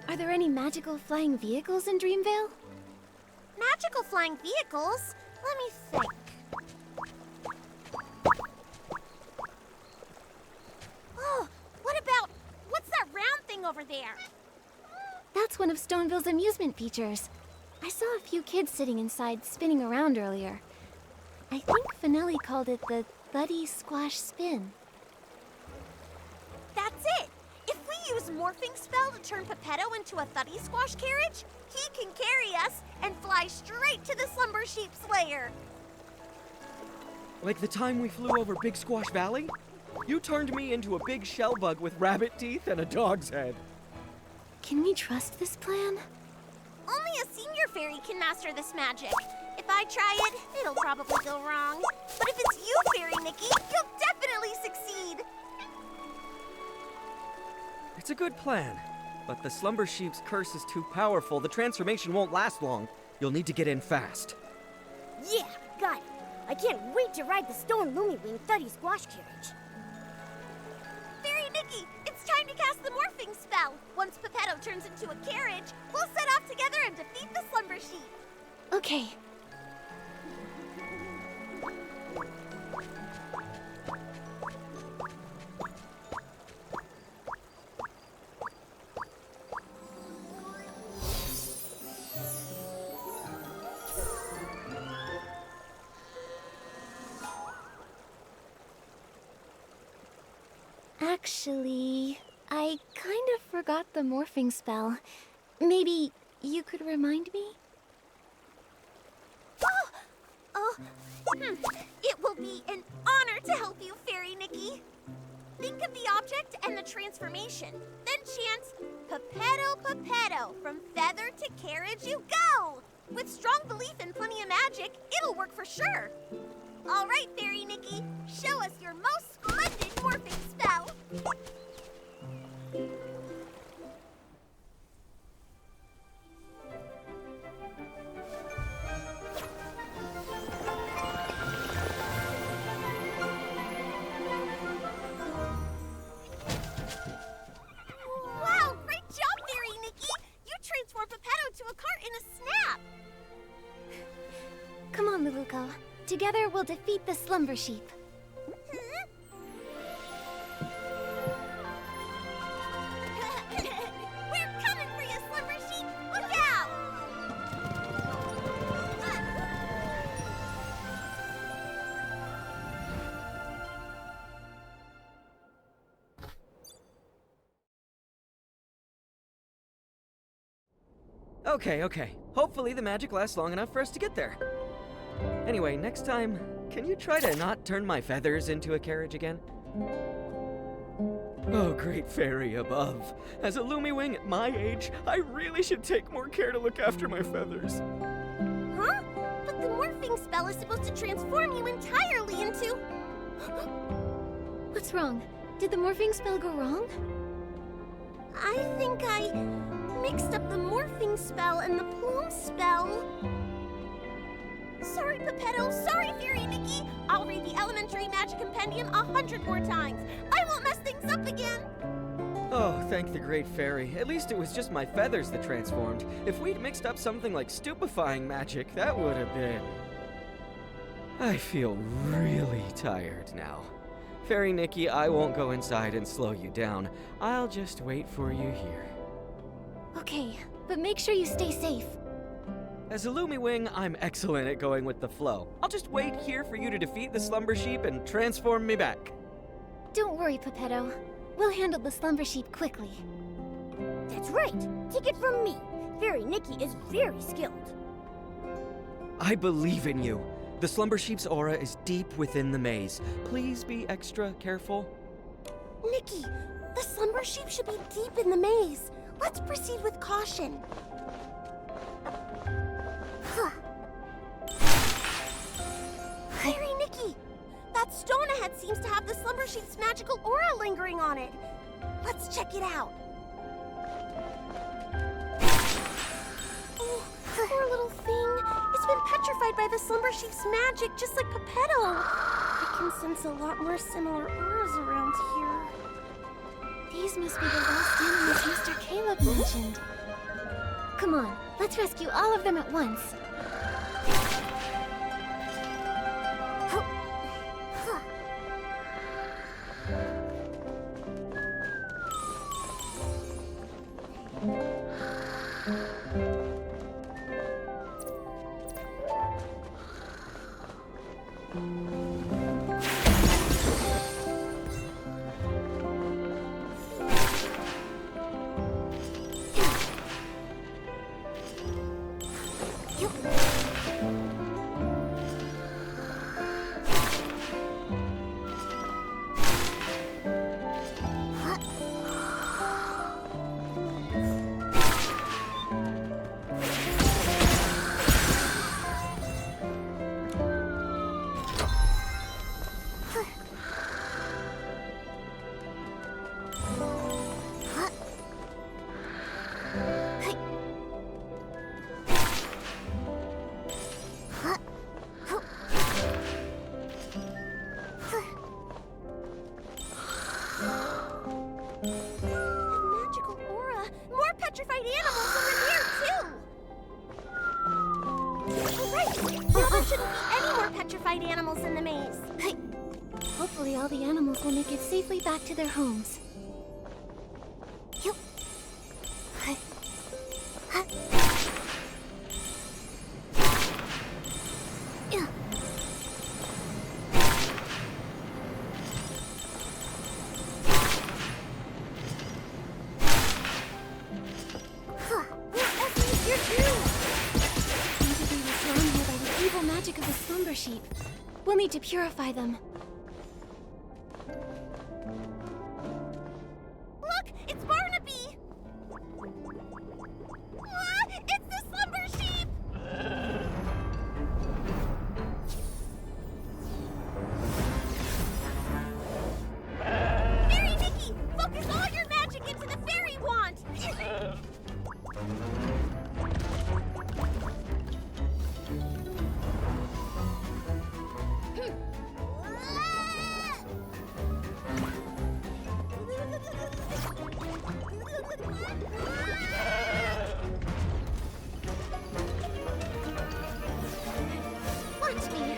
Are there any magical flying vehicles in Dreamvale? Magical flying vehicles? Let me think. Oh, what's that round thing over there? That's one of Stoneville's amusement features. I saw a few kids sitting inside spinning around earlier. I think Finelli called it the Buddy Squash Spin. That's it! If we use Morphing Spell to turn Pepetto into a Thuddy Squash carriage, he can carry us and fly straight to the Slumber Sheep's lair. Like the time we flew over Big Squash Valley? You turned me into a big shell bug with rabbit teeth and a dog's head. Can we trust this plan? Only a senior fairy can master this magic. If I try it, it'll probably go wrong. But if it's you, Fairy Nikki, you'll definitely succeed. It's a good plan, but the Slumber Sheep's curse is too powerful. The transformation won't last long. You'll need to get in fast. Yeah, got it. I can't wait to ride the Stone Lumiwing Thuddy Squash carriage. Fairy Nikki, it's time to cast the Morphing Spell. Once Pepetto turns into a carriage, we'll set off together and defeat the Slumber Sheep. Okay. Actually, I kind of forgot the morphing spell. Maybe you could remind me? It will be an honor to help you, Fairy Nikki. Think of the object and the transformation. Then chant, Pepetto, Pepetto, from feather to carriage you go! With strong belief and plenty of magic, it'll work for sure. All right, Fairy Nikki, show us your most splendid morphing spell. Wow, great job, Fairy Nikki! You transformed Pepetto to a cart in a snap! Come on, Luluko. Together we'll defeat the slumber sheep. We're coming for you, slumber sheep! Look out! Okay. Hopefully the magic lasts long enough for us to get there. Anyway, next time, can you try to not turn my feathers into a carriage again? Oh, great fairy above. As a Lumiwing at my age, I really should take more care to look after my feathers. Huh? But the morphing spell is supposed to transform you entirely into... What's wrong? Did the morphing spell go wrong? I think I mixed up the morphing spell and the plume spell. Sorry, Pepetto. Sorry, Fairy Nikki. I'll read the Elementary Magic Compendium 100 more times. I won't mess things up again. Oh, thank the great fairy. At least it was just my feathers that transformed. If we'd mixed up something like stupefying magic, that would have been... I feel really tired now. Fairy Nikki, I won't go inside and slow you down. I'll just wait for you here. Okay, but make sure you stay safe. As a Lumiwing, I'm excellent at going with the flow. I'll just wait here for you to defeat the slumber sheep and transform me back. Don't worry, Pepetto. We'll handle the slumber sheep quickly. That's right. Take it from me. Fairy Nikki is very skilled. I believe in you. The slumber sheep's aura is deep within the maze. Please be extra careful. Nikki, the slumber sheep should be deep in the maze. Let's proceed with caution. Fairy Nikki, that stone ahead seems to have the slumber sheep's magical aura lingering on it. Let's check it out. Oh, poor little thing. It's been petrified by the slumber sheep's magic, just like Pepetto. I can sense a lot more similar auras around here. These must be the lost animals Mr. Caleb mentioned. Come on, let's rescue all of them at once. petrified animals over here, too! Alright, now there shouldn't be any more petrified animals in the maze. Hopefully all the animals will make it safely back to their homes. sheep. We'll need to purify them. Look, it's Barnaby! Ah, it's the slumber sheep! Fairy Nikki, focus all your magic into the fairy wand! Watch me.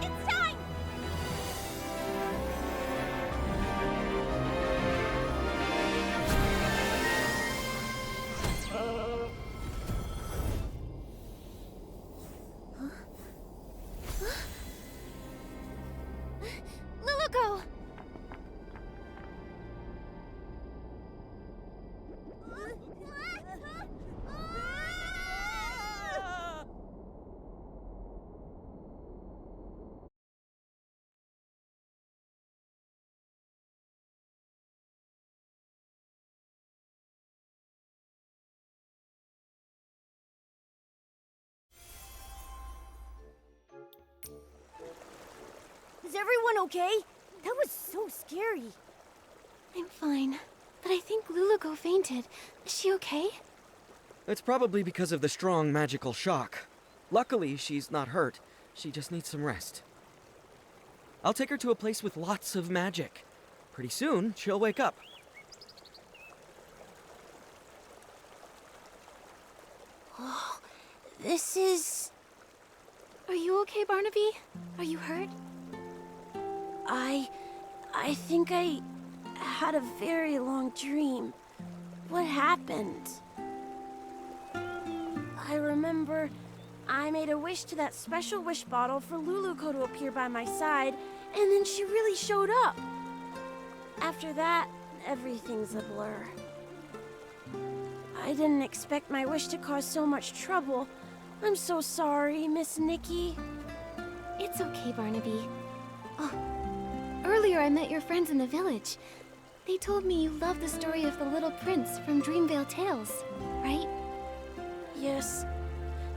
It's time! Luluko! Is everyone okay? That was so scary. I'm fine, but I think Luluko fainted. Is she okay? It's probably because of the strong magical shock. Luckily, she's not hurt. She just needs some rest. I'll take her to a place with lots of magic. Pretty soon, she'll wake up. This is... Are you okay, Barnaby? Are you hurt? I think I had a very long dream. What happened? I remember I made a wish to that special wish bottle for Luluko to appear by my side, and then she really showed up. After that, everything's a blur. I didn't expect my wish to cause so much trouble. I'm so sorry, Miss Nikki. It's okay, Barnaby. Oh, earlier I met your friends in the village. They told me you love the story of the little prince from Dreamvale Tales, right? Yes.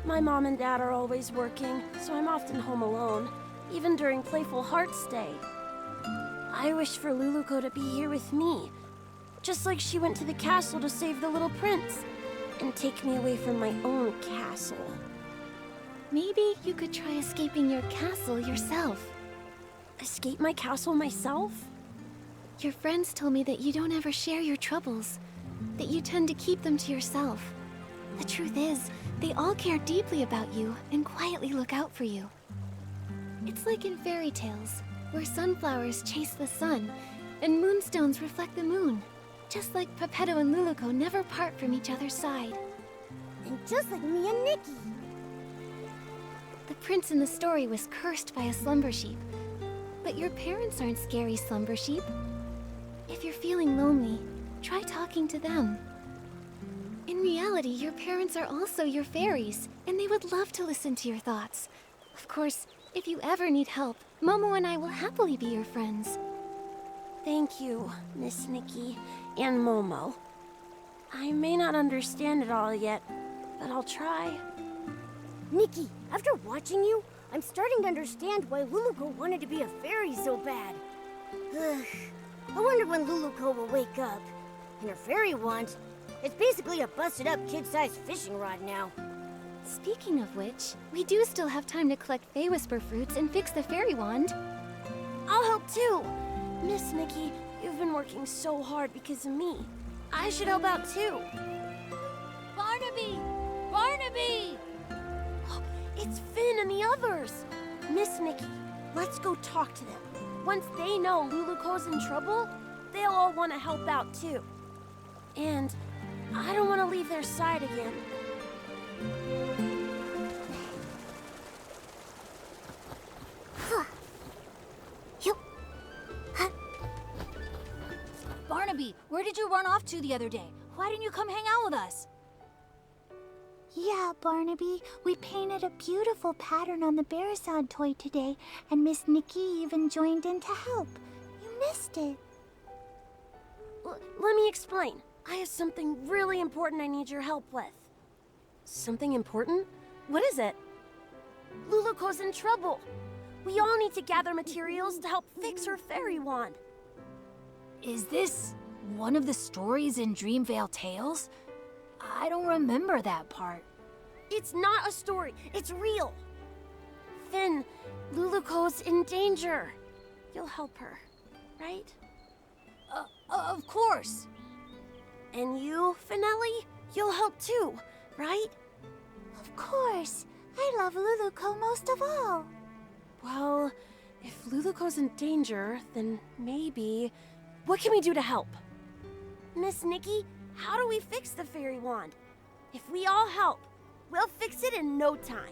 My mom and dad are always working, so I'm often home alone, even during Playful Hearts Day. I wish for Luluko to be here with me, just like she went to the castle to save the little prince, and take me away from my own castle. Maybe you could try escaping your castle yourself. Escape my castle myself? Your friends told me that you don't ever share your troubles, that you tend to keep them to yourself. The truth is, they all care deeply about you and quietly look out for you. It's like in fairy tales, where sunflowers chase the sun and moonstones reflect the moon. Just like Peppetto and Luluko never part from each other's side. And just like me and Nikki. The prince in the story was cursed by a slumber sheep. But your parents aren't scary slumber sheep. If you're feeling lonely, try talking to them. In reality, your parents are also your fairies, and they would love to listen to your thoughts. Of course, if you ever need help, Momo and I will happily be your friends. Thank you, Miss Nikki and Momo. I may not understand it all yet, but I'll try. Nikki, after watching you, I'm starting to understand why Luluko wanted to be a fairy so bad. Ugh. I wonder when Luluko will wake up. And her fairy wand, it's basically a busted-up kid-sized fishing rod now. Speaking of which, we do still have time to collect Fey Whisper fruits and fix the fairy wand. I'll help too. Miss Nikki, you've been working so hard because of me. I should help out too. Barnaby! Barnaby! It's Finn and the others. Miss Nikki, let's go talk to them. Once they know Luluko's in trouble, they'll all want to help out too. And I don't want to leave their side again. Barnaby, where did you run off to the other day? Why didn't you come hang out with us? Yeah, Barnaby, we painted a beautiful pattern on the Bearasod toy today, and Miss Nikki even joined in to help. You missed it. Let me explain. I have something really important I need your help with. Something important? What is it? Luluko's in trouble. We all need to gather materials to help fix her fairy wand. Is this one of the stories in Dreamvale Tales? I don't remember that part. It's not a story, it's real. Finn, Luluko's in danger. You'll help her, right? Of course. And you, Finelli, you'll help too, right? Of course. I love Luluko most of all. Well, if Luluko's in danger, then maybe... What can we do to help? Miss Nikki, how do we fix the fairy wand? If we all help, we'll fix it in no time.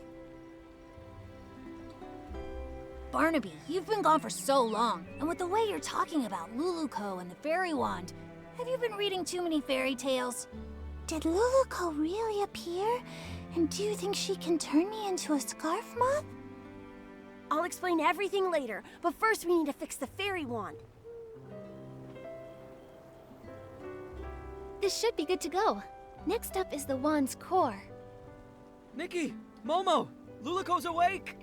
Barnaby, you've been gone for so long, and with the way you're talking about Luluko and the fairy wand, have you been reading too many fairy tales? Did Luluko really appear? And do you think she can turn me into a scarf moth? I'll explain everything later, but first we need to fix the fairy wand. This should be good to go. Next up is the wand's core. Nikki! Momo! Luluko's awake!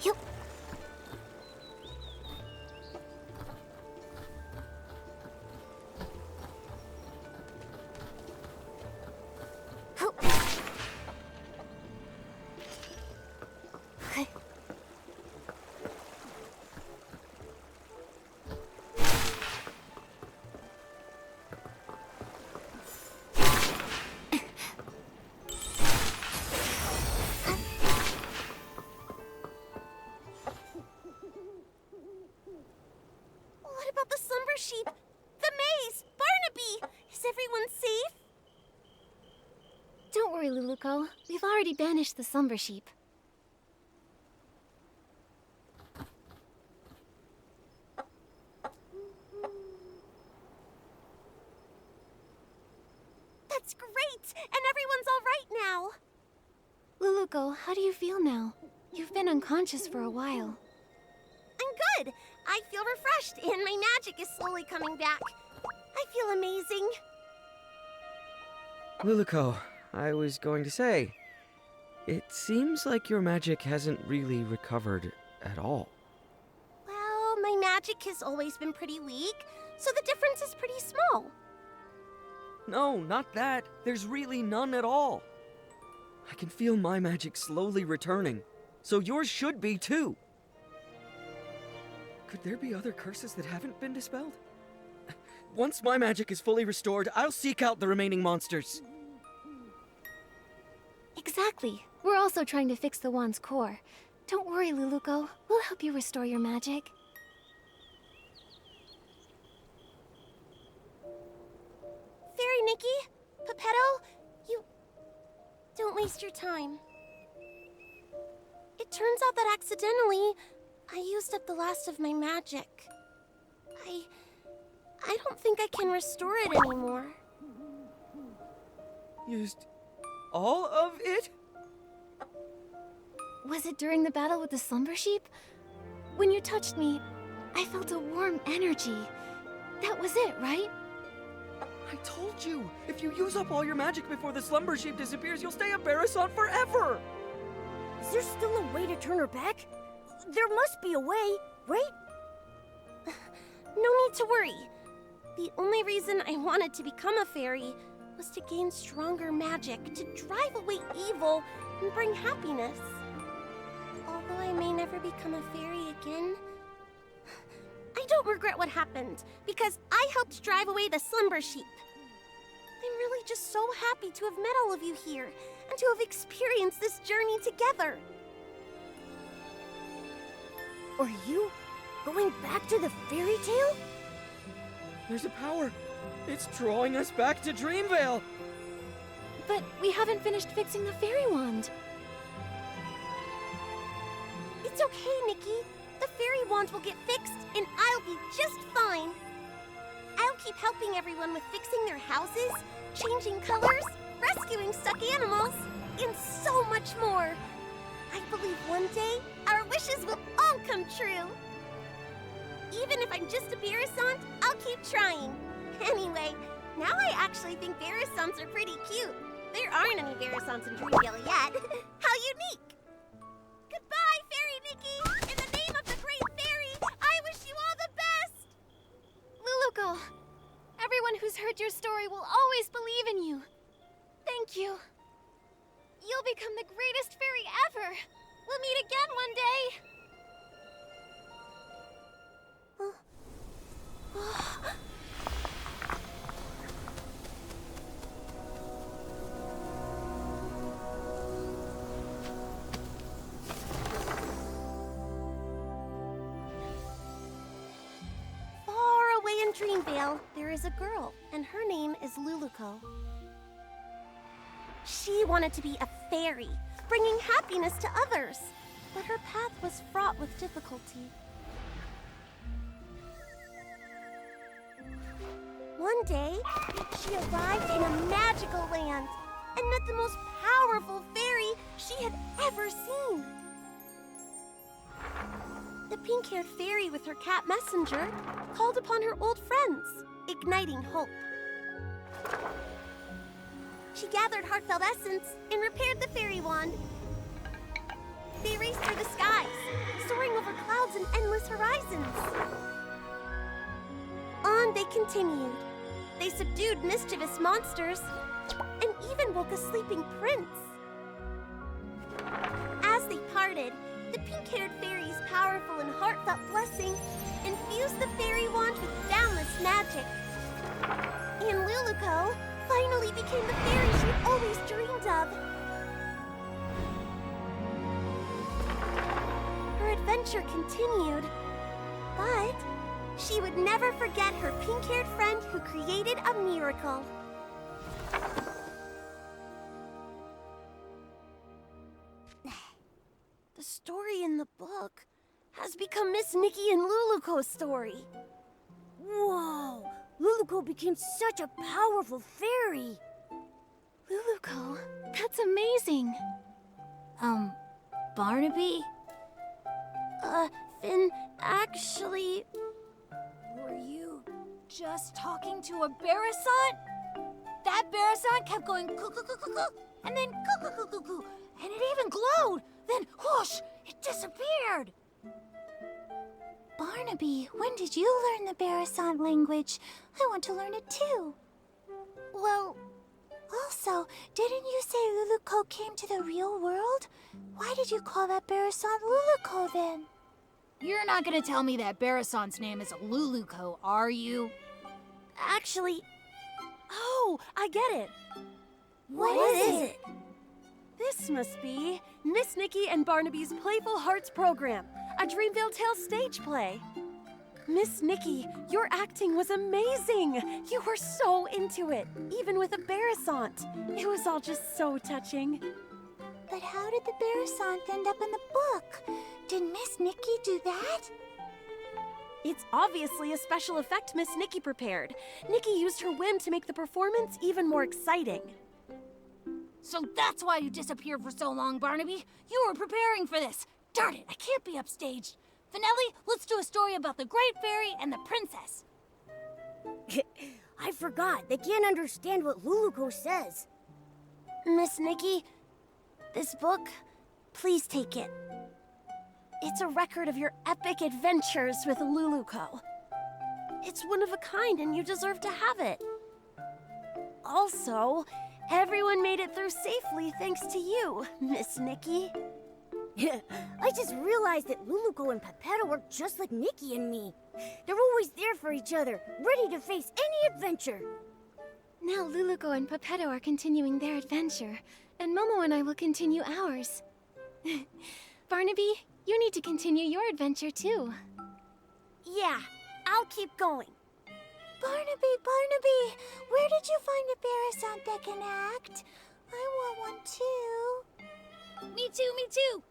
You... What about the slumber sheep? The maze? Barnaby? Is everyone safe? Don't worry, Luluko. We've already banished the slumber sheep. That's great! And everyone's all right now! Luluko, how do you feel now? You've been unconscious for a while. I'm good! I feel refreshed, and my magic is slowly coming back. I feel amazing. Luluko, I was going to say, it seems like your magic hasn't really recovered at all. Well, my magic has always been pretty weak, so the difference is pretty small. No, not that. There's really none at all. I can feel my magic slowly returning, so yours should be too. Could there be other curses that haven't been dispelled? Once my magic is fully restored, I'll seek out the remaining monsters. Exactly. We're also trying to fix the wand's core. Don't worry, Luluko. We'll help you restore your magic. Fairy Nikki, Pepetto, you... Don't waste your time. It turns out that accidentally, I used up the last of my magic. I don't think I can restore it anymore. Used all of it? Was it during the battle with the slumber sheep? When you touched me, I felt a warm energy. That was it, right? I told you, if you use up all your magic before the slumber sheep disappears, you'll stay a Barasot forever! Is there still a way to turn her back? There must be a way, right? No need to worry. The only reason I wanted to become a fairy was to gain stronger magic, to drive away evil and bring happiness. Although I may never become a fairy again, I don't regret what happened, because I helped drive away the slumber sheep. I'm really just so happy to have met all of you here, and to have experienced this journey together. Are you Going back to the fairy tale? There's a power. It's drawing us back to Dreamvale. But we haven't finished fixing the fairy wand. It's okay, Nikki. The fairy wand will get fixed, and I'll be just fine. I'll keep helping everyone with fixing their houses, changing colors, rescuing stuck animals, and so much more. I believe one day our wishes will all come true. Even if I'm just a Barrisant, I'll keep trying. Anyway, now I actually think Barrisants are pretty cute. There aren't any Barrisants in Dreamvale yet. How unique! Goodbye, Fairy Nikki! In the name of the Great Fairy, I wish you all the best! Luluko, everyone who's heard your story will always believe in you. Thank you. You'll become the greatest fairy ever. We'll meet again one day. Far away in Dreamvale, there is a girl, and her name is Luluko. She wanted to be a fairy, bringing happiness to others, but her path was fraught with difficulty. One day, she arrived in a magical land and met the most powerful fairy she had ever seen. The pink-haired fairy with her cat messenger called upon her old friends, igniting hope. She gathered heartfelt essence and repaired the fairy wand. They raced through the skies, soaring over clouds and endless horizons. On they continued. They subdued mischievous monsters and even woke a sleeping prince. As they parted, the pink-haired fairy's powerful and heartfelt blessing infused the fairy wand with boundless magic. And Luluko finally became the fairy she'd always dreamed of. Her adventure continued, but she would never forget her pink-haired friend who created a miracle. The story in the book has become Miss Nikki and Luluko's story. Whoa! Luluko became such a powerful fairy! Luluko, that's amazing. Barnaby? Finn, actually... Were you just talking to a Barrisant? That Barrisant kept going coo-coo-coo-coo-coo, and then coo-coo-coo-coo-coo, and it even glowed. Then whoosh, it disappeared. Barnaby, when did you learn the Barrisant language? I want to learn it too. Well... Also, didn't you say Luluko came to the real world? Why did you call that Barrisant Luluko then? You're not gonna tell me that Barrisant's name is Luluko, are you? Actually... Oh, I get it. What is it? This must be Miss Nikki and Barnaby's Playful Hearts program, a Dreamvale Tales stage play. Miss Nikki, your acting was amazing. You were so into it, even with a Barrisant. It was all just so touching. But how did the Barrisant end up in the book? Did Miss Nikki do that? It's obviously a special effect Miss Nikki prepared. Nikki used her whim to make the performance even more exciting. So that's why you disappeared for so long, Barnaby. You were preparing for this. Darn it, I can't be upstaged. Finelli, let's do a story about the Great Fairy and the Princess. I forgot. They can't understand what Luluko says. Miss Nikki, this book, please take it. It's a record of your epic adventures with Luluko. It's one of a kind and you deserve to have it. Also, everyone made it through safely thanks to you, Miss Nikki. I just realized that Luluko and Pepetto are just like Nikki and me. They're always there for each other, ready to face any adventure. Now Luluko and Pepetto are continuing their adventure, and Momo and I will continue ours. Barnaby, you need to continue your adventure too. Yeah, I'll keep going. Barnaby, Barnaby, where did you find a Barasant that can act? I want one too. Me too, me too.